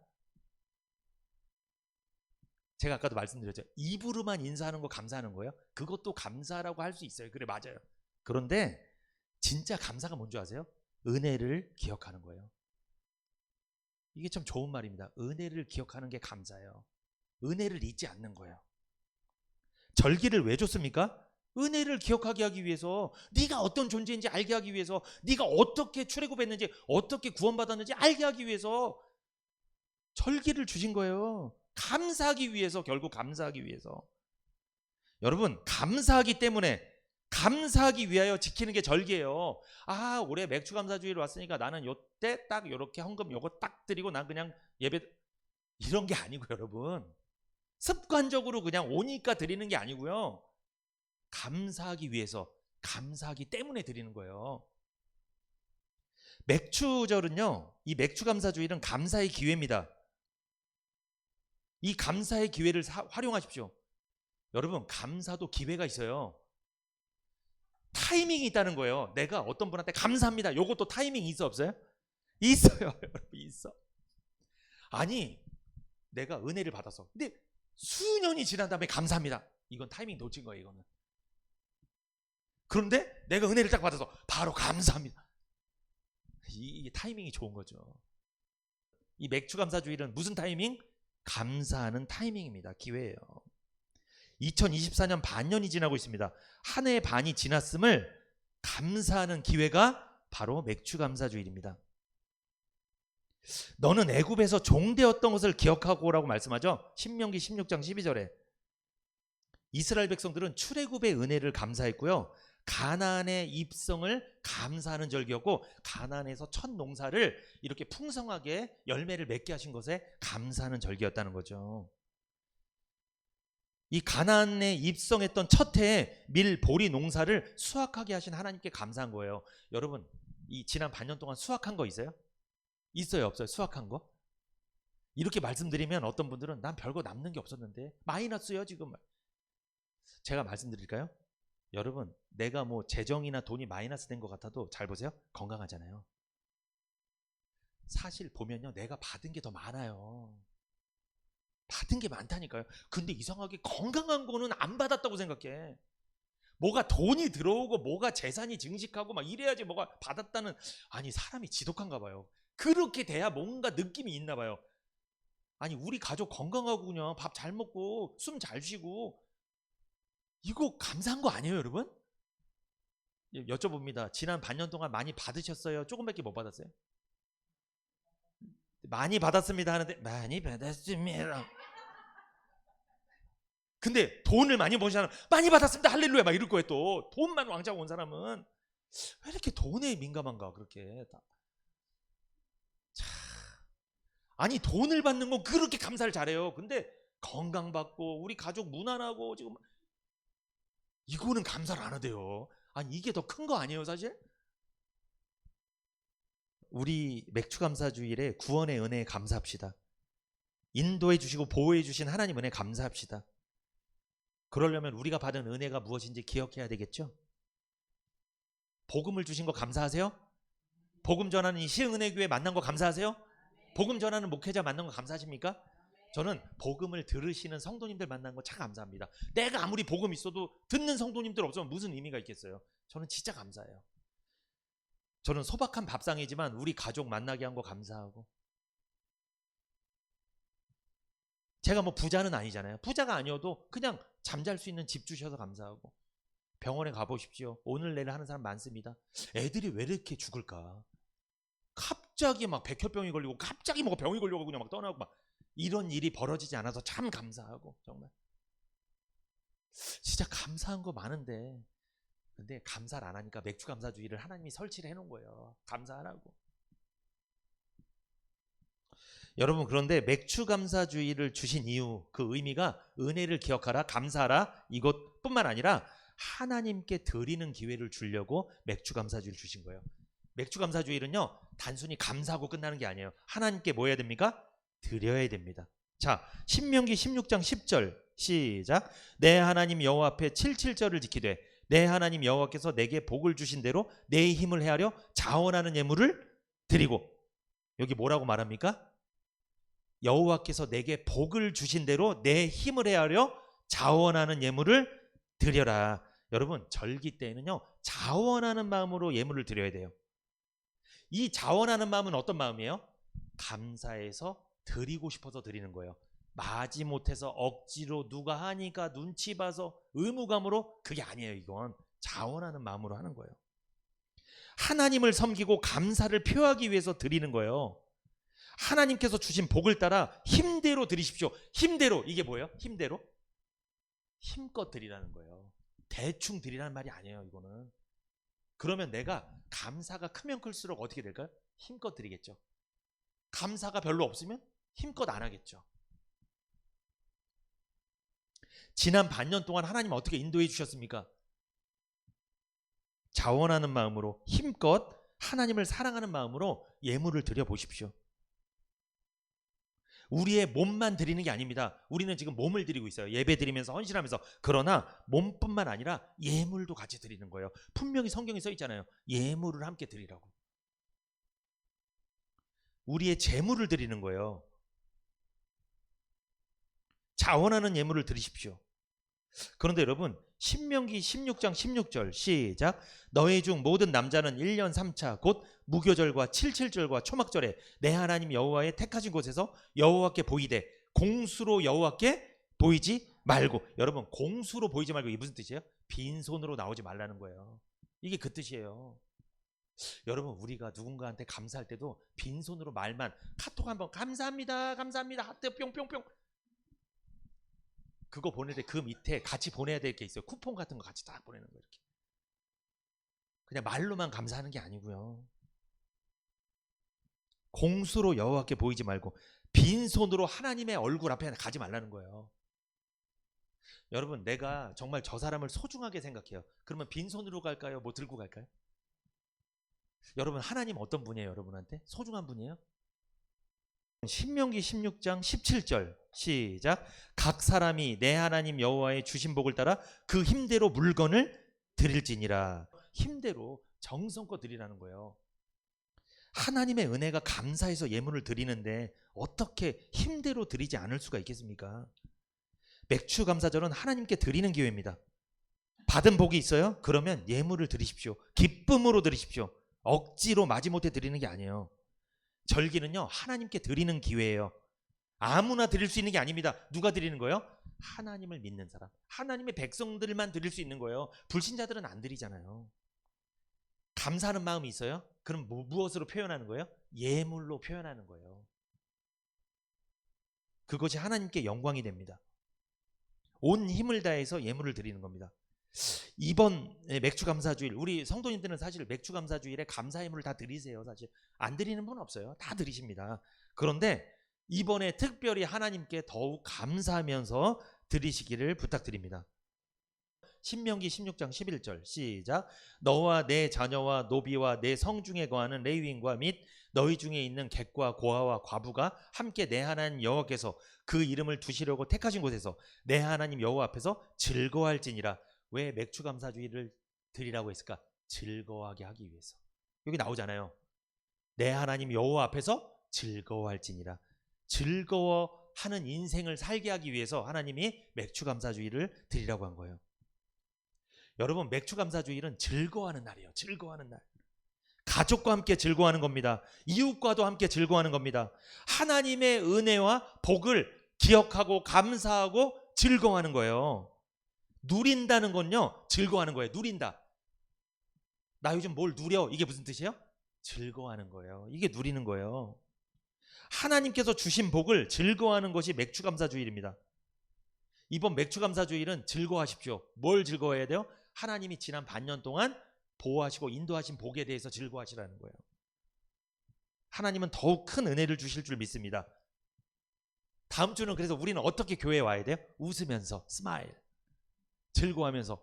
제가 아까도 말씀드렸죠. 입으로만 인사하는 거 감사하는 거예요. 그것도 감사라고 할 수 있어요. 그래, 맞아요. 그런데 진짜 감사가 뭔지 아세요? 은혜를 기억하는 거예요. 이게 참 좋은 말입니다. 은혜를 기억하는 게 감사예요. 은혜를 잊지 않는 거예요. 절기를 왜 줬습니까? 은혜를 기억하게 하기 위해서, 네가 어떤 존재인지 알게 하기 위해서, 네가 어떻게 출애굽했는지, 어떻게 구원받았는지 알게 하기 위해서 절기를 주신 거예요. 감사하기 위해서, 결국 감사하기 위해서. 여러분, 감사하기 때문에, 감사하기 위하여 지키는 게 절기예요. 아, 올해 맥주감사주일 왔으니까 나는 요때 딱 요렇게 헌금 요거 딱 드리고 난 그냥 예배, 이런 게 아니고요. 여러분, 습관적으로 그냥 오니까 드리는 게 아니고요. 감사하기 위해서, 감사하기 때문에 드리는 거예요. 맥주절은요, 이 맥주감사주일은 감사의 기회입니다. 이 감사의 기회를 활용하십시오. 여러분, 감사도 기회가 있어요. 타이밍이 있다는 거예요. 내가 어떤 분한테 감사합니다. 요것도 타이밍이 있어 없어요? 있어요. 여러분, 있어. 아니, 내가 은혜를 받았어. 근데 수년이 지난 다음에 감사합니다. 이건 타이밍 놓친 거예요. 이거는. 그런데 내가 은혜를 딱 받아서 바로 감사합니다. 이게 타이밍이 좋은 거죠. 이 맥주감사주일은 무슨 타이밍? 감사하는 타이밍입니다. 기회예요. 2024년 반년이 지나고 있습니다. 한 해 반이 지났음을 감사하는 기회가 바로 맥주감사주일입니다. 너는 애굽에서 종되었던 것을 기억하고라고 말씀하죠. 신명기 16장 12절에 이스라엘 백성들은 출애굽의 은혜를 감사했고요, 가나안의 입성을 감사하는 절기였고, 가나안에서 첫 농사를 이렇게 풍성하게 열매를 맺게 하신 것에 감사하는 절기였다는 거죠. 이 가나안에 입성했던 첫 해에 밀, 보리 농사를 수확하게 하신 하나님께 감사한 거예요. 여러분, 이 지난 반년 동안 수확한 거 있어요? 있어요, 없어요? 수확한 거? 이렇게 말씀드리면 어떤 분들은 난 별거 남는 게 없었는데 마이너스요 지금. 제가 말씀드릴까요? 여러분, 내가 뭐 재정이나 돈이 마이너스 된 것 같아도 잘 보세요. 건강하잖아요. 사실 보면요, 내가 받은 게 더 많아요. 받은 게 많다니까요. 근데 이상하게 건강한 거는 안 받았다고 생각해. 뭐가 돈이 들어오고 뭐가 재산이 증식하고 막 이래야지 뭐가 받았다는. 아니, 사람이 지독한가 봐요. 그렇게 돼야 뭔가 느낌이 있나 봐요. 아니, 우리 가족 건강하고 그냥 밥 잘 먹고 숨 잘 쉬고, 이거 감사한 거 아니에요, 여러분? 여쭤봅니다. 지난 반년 동안 많이 받으셨어요? 조금밖에 못 받았어요? 많이 받았습니다 하는데 많이 받았습니다. 근데 돈을 많이 버는 사람은 많이 받았습니다 할렐루야 막 이럴 거예요. 또 돈만 왕자고 온 사람은 왜 이렇게 돈에 민감한가 그렇게. 자, 아니, 돈을 받는 건 그렇게 감사를 잘해요. 근데 건강 받고 우리 가족 무난하고 지금 이거는 감사를 안 하대요. 아니, 이게 더 큰 거 아니에요 사실? 우리 맥주감사주일에 구원의 은혜에 감사합시다. 인도해 주시고 보호해 주신 하나님 은혜 감사합시다. 그러려면 우리가 받은 은혜가 무엇인지 기억해야 되겠죠? 복음을 주신 거 감사하세요? 복음 전하는 이 시흥은혜교회 만난 거 감사하세요? 복음 전하는 목회자 만난 거 감사하십니까? 저는 복음을 들으시는 성도님들 만난 거 참 감사합니다. 내가 아무리 복음 있어도 듣는 성도님들 없으면 무슨 의미가 있겠어요. 저는 진짜 감사해요. 저는 소박한 밥상이지만 우리 가족 만나게 한 거 감사하고, 제가 뭐 부자는 아니잖아요. 부자가 아니어도 그냥 잠잘 수 있는 집 주셔서 감사하고, 병원에 가보십시오. 오늘 내일 하는 사람 많습니다. 애들이 왜 이렇게 죽을까? 갑자기 막 백혈병이 걸리고 갑자기 뭐 병이 걸려고 그냥 막 떠나고 막 이런 일이 벌어지지 않아서 참 감사하고, 정말 진짜 감사한 거 많은데, 근데 감사를 안 하니까 맥주 감사주의를 하나님이 설치를 해놓은 거예요. 감사하라고. 여러분, 그런데 맥주 감사주의를 주신 이유, 그 의미가 은혜를 기억하라, 감사하라 이것뿐만 아니라 하나님께 드리는 기회를 주려고 맥주 감사주의를 주신 거예요. 맥주 감사주의는요, 단순히 감사하고 끝나는 게 아니에요. 하나님께 뭐 해야 됩니까? 드려야 됩니다. 자, 신명기 16장 10절 시작. 내 하나님 여호와 앞에 77절을 지키되 내 하나님 여호와께서 내게 복을 주신 대로 내 힘을 헤아려 자원하는 예물을 드리고, 여기 뭐라고 말합니까? 여호와께서 내게 복을 주신 대로 내 힘을 헤아려 자원하는 예물을 드려라. 여러분, 절기 때에는요, 자원하는 마음으로 예물을 드려야 돼요. 이 자원하는 마음은 어떤 마음이에요? 감사해서 드리고 싶어서 드리는 거예요. 마지못해서 억지로 누가 하니까 눈치 봐서 의무감으로, 그게 아니에요. 이건 자원하는 마음으로 하는 거예요. 하나님을 섬기고 감사를 표하기 위해서 드리는 거예요. 하나님께서 주신 복을 따라 힘대로 드리십시오. 힘대로, 이게 뭐예요? 힘대로? 힘껏 드리라는 거예요. 대충 드리라는 말이 아니에요. 이거는. 그러면 내가 감사가 크면 클수록 어떻게 될까요? 힘껏 드리겠죠. 감사가 별로 없으면 힘껏 안 하겠죠. 지난 반년 동안 하나님 어떻게 인도해 주셨습니까? 자원하는 마음으로, 힘껏 하나님을 사랑하는 마음으로 예물을 드려 보십시오. 우리의 몸만 드리는 게 아닙니다. 우리는 지금 몸을 드리고 있어요. 예배 드리면서 헌신하면서. 그러나 몸뿐만 아니라 예물도 같이 드리는 거예요. 분명히 성경에 써 있잖아요. 예물을 함께 드리라고. 우리의 재물을 드리는 거예요. 자원하는 예물을 드리십시오. 그런데 여러분, 신명기 16장 16절 시작. 너희 중 모든 남자는 1년 3차 곧 무교절과 77절과 초막절에 내 하나님 여호와의 택하신 곳에서 여호와께 보이되 공수로 여호와께 보이지 말고. 여러분, 공수로 보이지 말고 이게 무슨 뜻이에요? 빈손으로 나오지 말라는 거예요. 이게 그 뜻이에요. 여러분, 우리가 누군가한테 감사할 때도 빈손으로 말만, 카톡 한번 감사합니다 감사합니다 하트 뿅뿅뿅, 그거 보낼 때 그 밑에 같이 보내야 될 게 있어요. 쿠폰 같은 거 같이 딱 보내는 거예요. 이렇게 그냥 말로만 감사하는 게 아니고요. 공수로 여호와께 보이지 말고 빈손으로 하나님의 얼굴 앞에 가지 말라는 거예요. 여러분, 내가 정말 저 사람을 소중하게 생각해요. 그러면 빈손으로 갈까요? 뭐 들고 갈까요? 여러분, 하나님 어떤 분이에요? 여러분한테 소중한 분이에요? 신명기 16장 17절 시작. 각 사람이 내 하나님 여호와의 주신 복을 따라 그 힘대로 물건을 드릴지니라. 힘대로 정성껏 드리라는 거예요. 하나님의 은혜가 감사해서 예물을 드리는데 어떻게 힘대로 드리지 않을 수가 있겠습니까? 맥주 감사절은 하나님께 드리는 기회입니다. 받은 복이 있어요? 그러면 예물을 드리십시오. 기쁨으로 드리십시오. 억지로 마지못해 드리는 게 아니에요. 절기는요, 하나님께 드리는 기회예요. 아무나 드릴 수 있는 게 아닙니다. 누가 드리는 거예요? 하나님을 믿는 사람, 하나님의 백성들만 드릴 수 있는 거예요. 불신자들은 안 드리잖아요. 감사하는 마음이 있어요? 그럼 무엇으로 표현하는 거예요? 예물로 표현하는 거예요. 그것이 하나님께 영광이 됩니다. 온 힘을 다해서 예물을 드리는 겁니다. 이번 맥주 감사주일, 우리 성도님들은 사실 맥주 감사주일에 감사 예물을 다 드리세요. 사실 안 드리는 분 없어요. 다 드리십니다. 그런데 이번에 특별히 하나님께 더욱 감사하면서 드리시기를 부탁드립니다. 신명기 16장 11절 시작. 너와 내 자녀와 노비와 내 성중에 거하는 레위인과 및 너희 중에 있는 객과 고아와 과부가 함께 내 하나님 여호와께서 그 이름을 두시려고 택하신 곳에서 내 하나님 여호와 앞에서 즐거워할지니라. 왜 맥주 감사주의를 드리라고 했을까? 즐거워하게 하기 위해서. 여기 나오잖아요. 내 하나님 여호와 앞에서 즐거워할지니라. 즐거워 하는 인생을 살게 하기 위해서 하나님이 맥추감사주일을 드리라고 한 거예요. 여러분, 맥추감사주일은 즐거워하는 날이에요. 즐거워하는 날. 가족과 함께 즐거워하는 겁니다. 이웃과도 함께 즐거워하는 겁니다. 하나님의 은혜와 복을 기억하고 감사하고 즐거워하는 거예요. 누린다는 건요, 즐거워하는 거예요. 누린다. 나 요즘 뭘 누려? 이게 무슨 뜻이에요? 즐거워하는 거예요. 이게 누리는 거예요. 하나님께서 주신 복을 즐거워하는 것이 맥추감사주일입니다. 이번 맥추감사주일은 즐거워하십시오. 뭘 즐거워해야 돼요? 하나님이 지난 반년 동안 보호하시고 인도하신 복에 대해서 즐거워하시라는 거예요. 하나님은 더욱 큰 은혜를 주실 줄 믿습니다. 다음 주는 그래서 우리는 어떻게 교회에 와야 돼요? 웃으면서, 스마일, 즐거워하면서.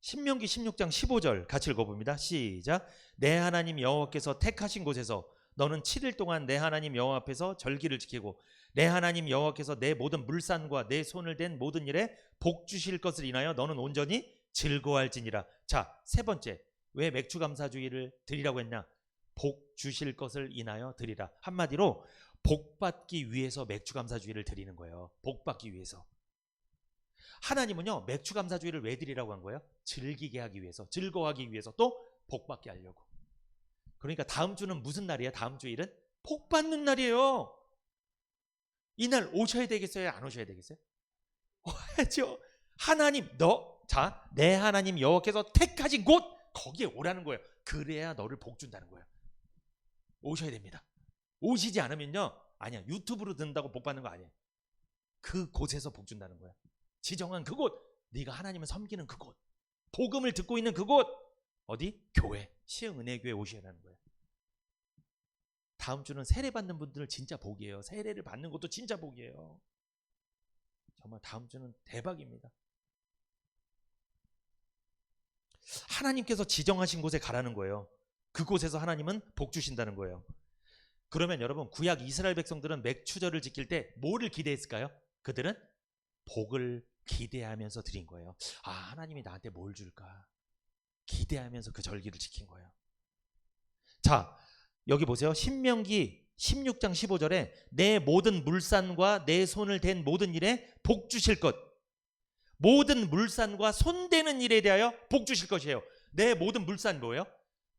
신명기 16장 15절 같이 읽어봅니다. 시작. 내 하나님 여호와께서 택하신 곳에서 너는 7일 동안 내 하나님 여호와 앞에서 절기를 지키고 내 하나님 여호와께서 내 모든 물산과 내 손을 댄 모든 일에 복 주실 것을 인하여 너는 온전히 즐거워할지니라. 자, 세 번째, 왜 맥추감사주일을 드리라고 했냐? 복 주실 것을 인하여 드리라. 한마디로 복 받기 위해서 맥추감사주일을 드리는 거예요. 복 받기 위해서. 하나님은요, 맥추감사주일을 왜 드리라고 한 거예요? 즐기게 하기 위해서, 즐거워하기 위해서, 또 복 받게 하려고. 그러니까 다음 주는 무슨 날이에요? 다음 주일은 복 받는 날이에요. 이날 오셔야 되겠어요? 안 오셔야 되겠어요? 와야죠. 하나님, 내 하나님 여호와께서 택하신 곳, 거기에 오라는 거예요. 그래야 너를 복 준다는 거예요. 오셔야 됩니다. 오시지 않으면요, 아니야, 유튜브로 듣는다고 복 받는 거 아니에요. 그 곳에서 복 준다는 거야. 지정한 그곳, 네가 하나님을 섬기는 그곳, 복음을 듣고 있는 그곳, 어디? 교회, 시흥은혜교회 오셔야 하는 거예요. 다음 주는 세례 받는 분들 진짜 복이에요. 세례를 받는 것도 진짜 복이에요. 정말 다음 주는 대박입니다. 하나님께서 지정하신 곳에 가라는 거예요. 그곳에서 하나님은 복 주신다는 거예요. 그러면 여러분, 구약 이스라엘 백성들은 맥추절을 지킬 때 뭐를 기대했을까요? 그들은 복을 기대하면서 드린 거예요. 아, 하나님이 나한테 뭘 줄까? 기대하면서 그 절기를 지킨 거예요. 자, 여기 보세요. 신명기 16장 15절에 내 모든 물산과 내 손을 댄 모든 일에 복 주실 것. 모든 물산과 손대는 일에 대하여 복 주실 것이에요. 내 모든 물산 뭐예요?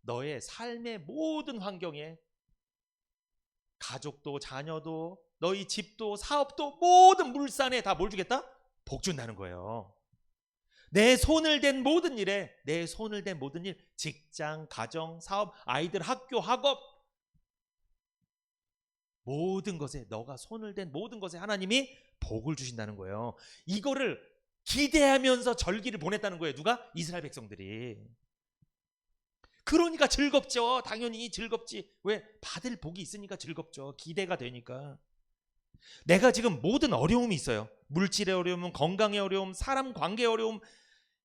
너의 삶의 모든 환경에, 가족도 자녀도 너희 집도 사업도 모든 물산에 다 뭘 주겠다? 복 준다는 거예요. 내 손을 댄 모든 일에, 내 손을 댄 모든 일, 직장, 가정, 사업, 아이들 학교, 학업, 모든 것에, 너가 손을 댄 모든 것에 하나님이 복을 주신다는 거예요. 이거를 기대하면서 절기를 보냈다는 거예요. 누가? 이스라엘 백성들이. 그러니까 즐겁죠. 당연히 즐겁지. 왜? 받을 복이 있으니까 즐겁죠. 기대가 되니까. 내가 지금 모든 어려움이 있어요. 물질의 어려움, 건강의 어려움, 사람 관계의 어려움,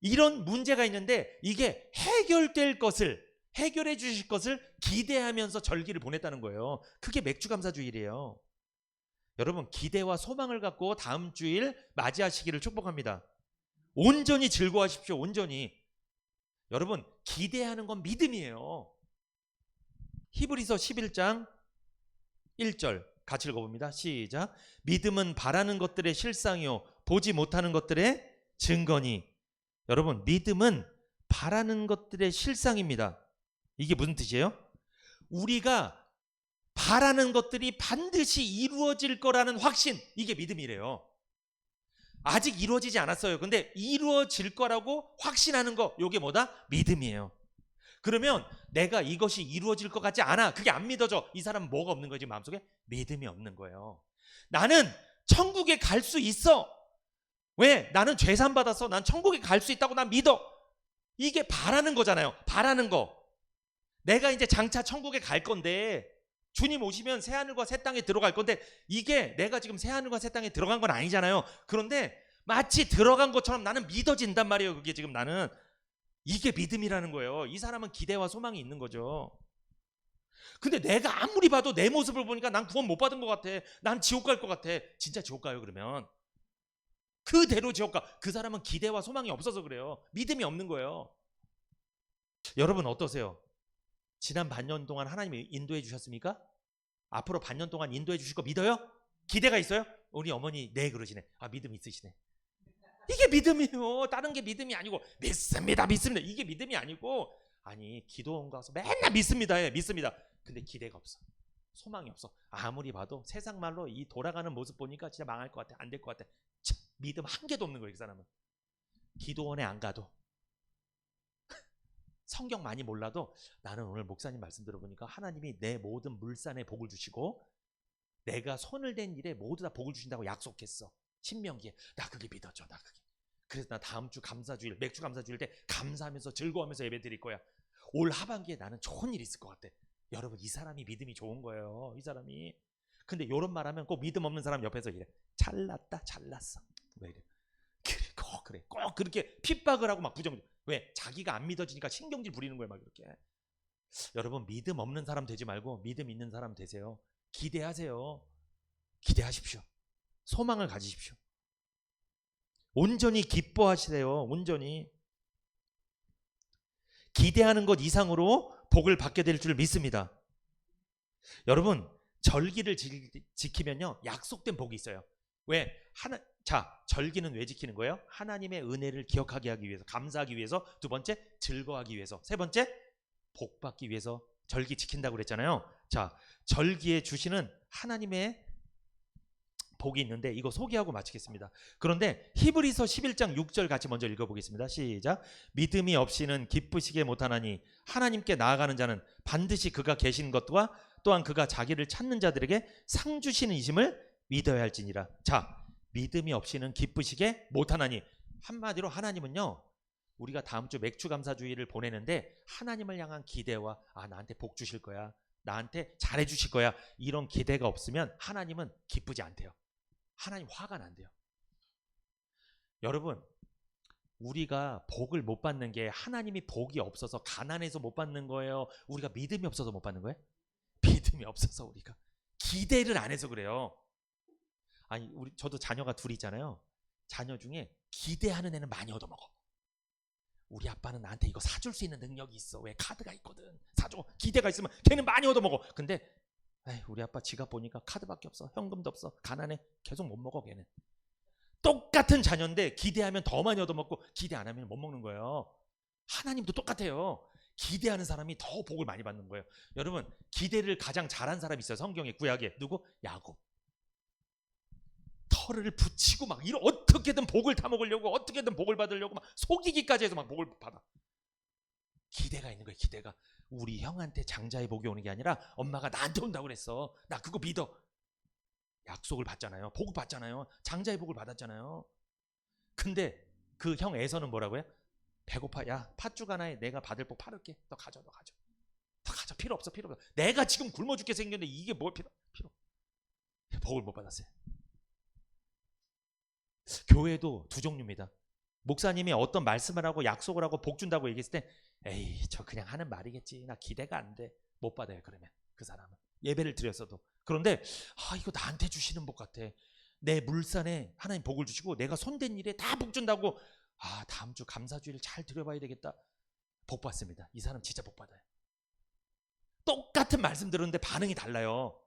이런 문제가 있는데 이게 해결될 것을, 해결해 주실 것을 기대하면서 절기를 보냈다는 거예요. 그게 맥추감사주일이에요. 여러분, 기대와 소망을 갖고 다음 주일 맞이하시기를 축복합니다. 온전히 즐거워하십시오. 온전히. 여러분, 기대하는 건 믿음이에요. 히브리서 11장 1절 같이 읽어봅니다. 시작. 믿음은 바라는 것들의 실상이요 보지 못하는 것들의 증거니. 여러분, 믿음은 바라는 것들의 실상입니다. 이게 무슨 뜻이에요? 우리가 바라는 것들이 반드시 이루어질 거라는 확신, 이게 믿음이래요. 아직 이루어지지 않았어요. 근데 이루어질 거라고 확신하는 거, 이게 뭐다? 믿음이에요. 그러면 내가 이것이 이루어질 것 같지 않아, 그게 안 믿어져. 이 사람은 뭐가 없는 거지? 마음속에 믿음이 없는 거예요. 나는 천국에 갈 수 있어. 왜? 나는 죄산 받아서 난 천국에 갈 수 있다고 난 믿어. 이게 바라는 거잖아요. 바라는 거. 내가 이제 장차 천국에 갈 건데, 주님 오시면 새하늘과 새 땅에 들어갈 건데, 이게 내가 지금 새하늘과 새 땅에 들어간 건 아니잖아요. 그런데 마치 들어간 것처럼 나는 믿어진단 말이에요. 그게 지금 나는. 이게 믿음이라는 거예요. 이 사람은 기대와 소망이 있는 거죠. 근데 내가 아무리 봐도 내 모습을 보니까 난 구원 못 받은 것 같아. 난 지옥 갈 것 같아. 진짜 지옥 가요, 그러면? 그대로 지옥 가. 그 사람은 기대와 소망이 없어서 그래요. 믿음이 없는 거예요. 여러분 어떠세요? 지난 반년 동안 하나님이 인도해 주셨습니까? 앞으로 반년 동안 인도해 주실 거 믿어요? 기대가 있어요? 우리 어머니 네 그러시네. 아, 믿음 있으시네. 이게 믿음이에요. 다른 게 믿음이 아니고 믿습니다, 믿습니다. 이게 믿음이 아니고, 아니 기도원 가서 맨날 믿습니다 해. 믿습니다. 근데 기대가 없어. 소망이 없어. 아무리 봐도 세상 말로 이 돌아가는 모습 보니까 진짜 망할 것 같아. 안 될 것 같아. 참, 믿음 한 개도 없는 거예요, 그 사람은. 기도원에 안 가도, 성경 많이 몰라도, 나는 오늘 목사님 말씀 들어보니까 하나님이 내 모든 물산에 복을 주시고 내가 손을 댄 일에 모두 다 복을 주신다고 약속했어. 신명기에. 나 그게 믿었죠. 나 그게. 그래서 나 다음 주 감사주일, 맥주 감사주일 때 감사하면서 즐거워하면서 예배 드릴 거야. 올 하반기에 나는 좋은 일이 있을 것 같아. 여러분, 이 사람이 믿음이 좋은 거예요. 이 사람이. 근데 이런 말하면 꼭 믿음 없는 사람 옆에서 이래. 잘났다, 잘났어. 왜 이래? 그래. 꼭 그렇게 핍박을 하고 막 부정. 왜? 자기가 안 믿어지니까 신경질 부리는 거예요, 막 이렇게. 여러분, 믿음 없는 사람 되지 말고 믿음 있는 사람 되세요. 기대하세요. 기대하십시오. 소망을 가지십시오. 온전히 기뻐하시세요. 온전히. 기대하는 것 이상으로 복을 받게 될 줄 믿습니다. 여러분, 절기를 지키면요, 약속된 복이 있어요. 왜? 절기는 왜 지키는 거예요? 하나님의 은혜를 기억하게 하기 위해서, 감사하기 위해서. 두 번째, 즐거워하기 위해서. 세 번째, 복 받기 위해서 절기 지킨다고 그랬잖아요. 자, 절기에 주시는 하나님의 복이 있는데 이거 소개하고 마치겠습니다. 그런데 히브리서 11장 6절 같이 먼저 읽어보겠습니다. 시작. 믿음이 없이는 기쁘시게 못하나니 하나님께 나아가는 자는 반드시 그가 계신 것과 또한 그가 자기를 찾는 자들에게 상 주시는 이심을 믿어야 할지니라. 자, 믿음이 없이는 기쁘시게 못하나니, 한마디로 하나님은요, 우리가 다음 주 맥주 감사주의를 보내는데 하나님을 향한 기대와, 나한테 복 주실 거야, 나한테 잘해 주실 거야, 이런 기대가 없으면 하나님은 기쁘지 않대요. 하나님 화가 난대요. 여러분, 우리가 복을 못 받는 게 하나님이 복이 없어서 가난해서 못 받는 거예요? 우리가 믿음이 없어서 못 받는 거예요? 믿음이 없어서 우리가 기대를 안 해서 그래요. 아니, 저도 자녀가 둘이 있잖아요. 자녀 중에 기대하는 애는 많이 얻어먹어. 우리 아빠는 나한테 이거 사줄 수 있는 능력이 있어. 왜? 카드가 있거든. 사줘. 기대가 있으면 걔는 많이 얻어먹어. 근데 우리 아빠 지갑 보니까 카드밖에 없어. 현금도 없어. 가난해. 계속 못 먹어 걔는. 똑같은 자녀인데 기대하면 더 많이 얻어먹고 기대 안 하면 못 먹는 거예요. 하나님도 똑같아요. 기대하는 사람이 더 복을 많이 받는 거예요. 여러분, 기대를 가장 잘한 사람이 있어요. 성경에, 구약에. 누구? 야곱. 털을 붙이고 막 어떻게든 복을 타먹으려고, 어떻게든 복을 받으려고 막 속이기까지 해서 막 복을 받아. 기대가 있는 거예요. 기대가. 우리 형한테 장자의 복이 오는 게 아니라 엄마가 나한테 온다고 그랬어. 나 그거 믿어. 약속을 받잖아요. 복을 받잖아요. 장자의 복을 받았잖아요. 근데 그 형 에서는 뭐라고 해요? 배고파. 야, 팥죽 하나에 내가 받을 복 팔을게. 너 가져. 더 가져. 필요 없어. 내가 지금 굶어 죽게 생겼는데 이게 뭘 필요. 복을 못 받았어요. 교회도 두 종류입니다. 목사님이 어떤 말씀을 하고 약속을 하고 복 준다고 얘기했을 때, 에이, 저 그냥 하는 말이겠지. 나 기대가 안 돼. 못 받아요. 그러면 그 사람은 예배를 드렸어도. 그런데 이거 나한테 주시는 복 같아. 내 물산에 하나님 복을 주시고 내가 손댄 일에 다 복 준다고. 다음 주 감사주의를 잘 드려봐야 되겠다. 복 받습니다. 이 사람 진짜 복 받아요. 똑같은 말씀 들었는데 반응이 달라요.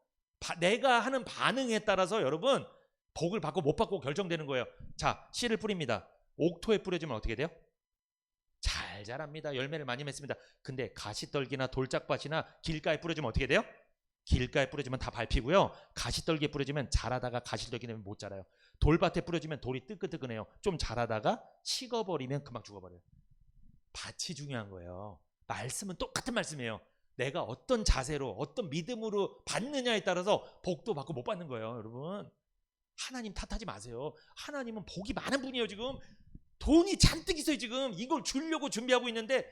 내가 하는 반응에 따라서 여러분 복을 받고 못 받고 결정되는 거예요. 자, 씨를 뿌립니다. 옥토에 뿌려주면 어떻게 돼요? 잘 자랍니다. 열매를 많이 맺습니다. 근데 가시떨기나 돌짝밭이나 길가에 뿌려주면 어떻게 돼요? 길가에 뿌려주면 다 밟히고요. 가시떨기에 뿌려주면 자라다가 가시떨기 되면 못 자라요. 돌밭에 뿌려주면 돌이 뜨끈뜨끈해요. 좀 자라다가 식어버리면 금방 죽어버려요. 밭이 중요한 거예요. 말씀은 똑같은 말씀이에요. 내가 어떤 자세로, 어떤 믿음으로 받느냐에 따라서 복도 받고 못 받는 거예요. 여러분, 하나님 탓하지 마세요. 하나님은 복이 많은 분이에요. 지금 돈이 잔뜩 있어요. 지금 이걸 주려고 준비하고 있는데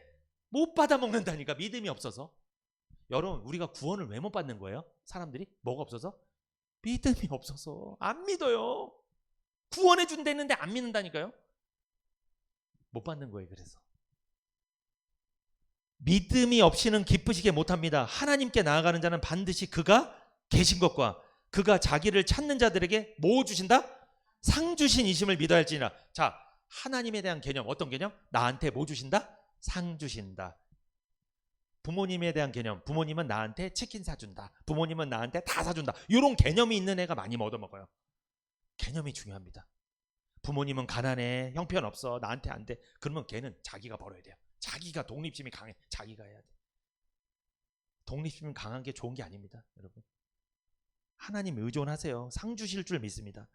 못 받아 먹는다니까. 믿음이 없어서. 여러분, 우리가 구원을 왜 못 받는 거예요? 사람들이 뭐가 없어서? 믿음이 없어서. 안 믿어요. 구원해 준다는데 안 믿는다니까요. 못 받는 거예요. 그래서 믿음이 없이는 기쁘시게 못합니다. 하나님께 나아가는 자는 반드시 그가 계신 것과 그가 자기를 찾는 자들에게 뭐 주신다? 상 주신 이심을 믿어야 할지니라. 자, 하나님에 대한 개념, 어떤 개념? 나한테 뭐 주신다? 상 주신다. 부모님에 대한 개념, 부모님은 나한테 치킨 사준다. 부모님은 나한테 다 사준다. 이런 개념이 있는 애가 많이 얻어먹어요. 개념이 중요합니다. 부모님은 가난해, 형편없어, 나한테 안 돼. 그러면 걔는 자기가 벌어야 돼요. 자기가 독립심이 강해. 자기가 해야 돼. 독립심이 강한 게 좋은 게 아닙니다, 여러분. 하나님 의존하세요. 상 주실 줄 믿습니다.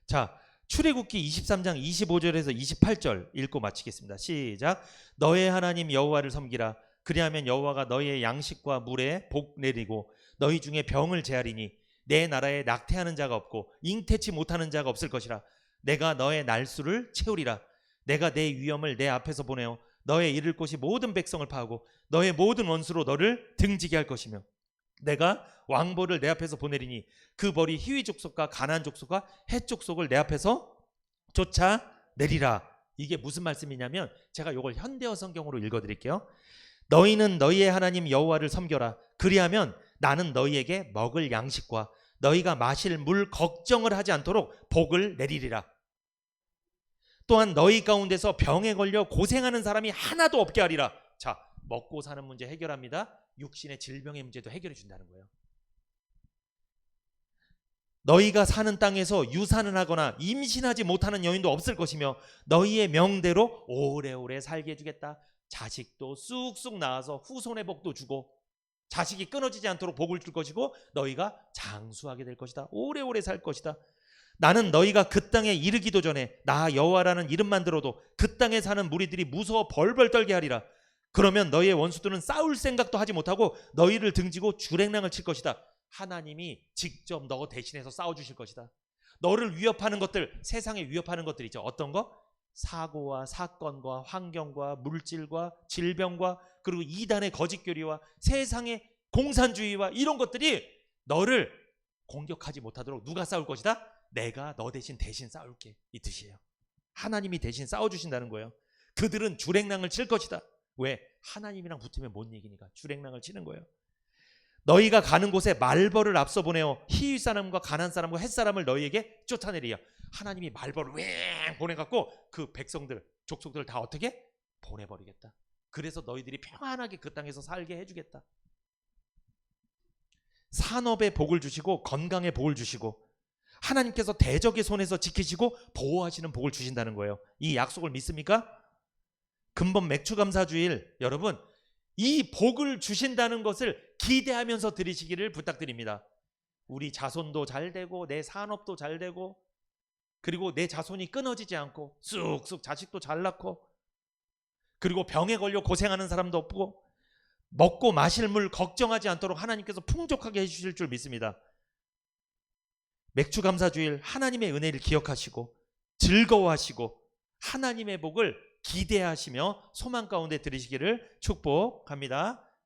자, 출애굽기 23장 25절에서 28절 읽고 마치겠습니다. 시작. 너의 하나님 여호와를 섬기라. 그리하면 여호와가 너희의 양식과 물에 복 내리고 너희 중에 병을 제하리니 내 나라에 낙태하는 자가 없고 잉태치 못하는 자가 없을 것이라. 내가 너의 날수를 채우리라. 내가 내 위엄을 내 앞에서 보내어 너의 이를 곳이 모든 백성을 파하고 너의 모든 원수로 너를 등지게 할 것이며 내가 왕보를 내 앞에서 보내리니 그 벌이 히위 족속과 가나안 족속과 헷 족속을 내 앞에서 쫓아내리라. 이게 무슨 말씀이냐면 제가 이걸 현대어 성경으로 읽어드릴게요. 너희는 너희의 하나님 여호와를 섬겨라. 그리하면 나는 너희에게 먹을 양식과 너희가 마실 물 걱정을 하지 않도록 복을 내리리라. 또한 너희 가운데서 병에 걸려 고생하는 사람이 하나도 없게 하리라. 자, 먹고 사는 문제 해결합니다. 육신의 질병의 문제도 해결해 준다는 거예요. 너희가 사는 땅에서 유산을 하거나 임신하지 못하는 여인도 없을 것이며 너희의 명대로 오래오래 살게 해주겠다. 자식도 쑥쑥 낳아서 후손의 복도 주고 자식이 끊어지지 않도록 복을 줄 것이고 너희가 장수하게 될 것이다. 오래오래 살 것이다. 나는 너희가 그 땅에 이르기도 전에 나 여호와라는 이름만 들어도 그 땅에 사는 무리들이 무서워 벌벌 떨게 하리라. 그러면 너희의 원수들은 싸울 생각도 하지 못하고 너희를 등지고 주랭랑을 칠 것이다. 하나님이 직접 너 대신해서 싸워주실 것이다. 너를 위협하는 것들, 세상에 위협하는 것들 있죠. 어떤 거? 사고와 사건과 환경과 물질과 질병과 그리고 이단의 거짓교리와 세상의 공산주의와 이런 것들이 너를 공격하지 못하도록 누가 싸울 것이다? 내가 너 대신 싸울게. 이 뜻이에요. 하나님이 대신 싸워주신다는 거예요. 그들은 주랭랑을 칠 것이다. 왜? 하나님이랑 붙으면 못 이기니까 주랭랑을 치는 거예요. 너희가 가는 곳에 말벌을 앞서 보내어 히위 사람과 가나안 사람과 헷 사람을 너희에게 쫓아내리야. 하나님이 말벌을 왱 보내갖고 그 백성들, 족속들을 다 어떻게? 보내버리겠다. 그래서 너희들이 평안하게 그 땅에서 살게 해주겠다. 산업에 복을 주시고 건강에 복을 주시고 하나님께서 대적의 손에서 지키시고 보호하시는 복을 주신다는 거예요. 이 약속을 믿습니까? 근본 맥추감사주일 여러분, 이 복을 주신다는 것을 기대하면서 드리시기를 부탁드립니다. 우리 자손도 잘 되고 내 산업도 잘 되고 그리고 내 자손이 끊어지지 않고 쑥쑥 자식도 잘 낳고 그리고 병에 걸려 고생하는 사람도 없고 먹고 마실 물 걱정하지 않도록 하나님께서 풍족하게 해주실 줄 믿습니다. 맥추감사주일 하나님의 은혜를 기억하시고 즐거워하시고 하나님의 복을 기대하시며 소망 가운데 들으시기를 축복합니다.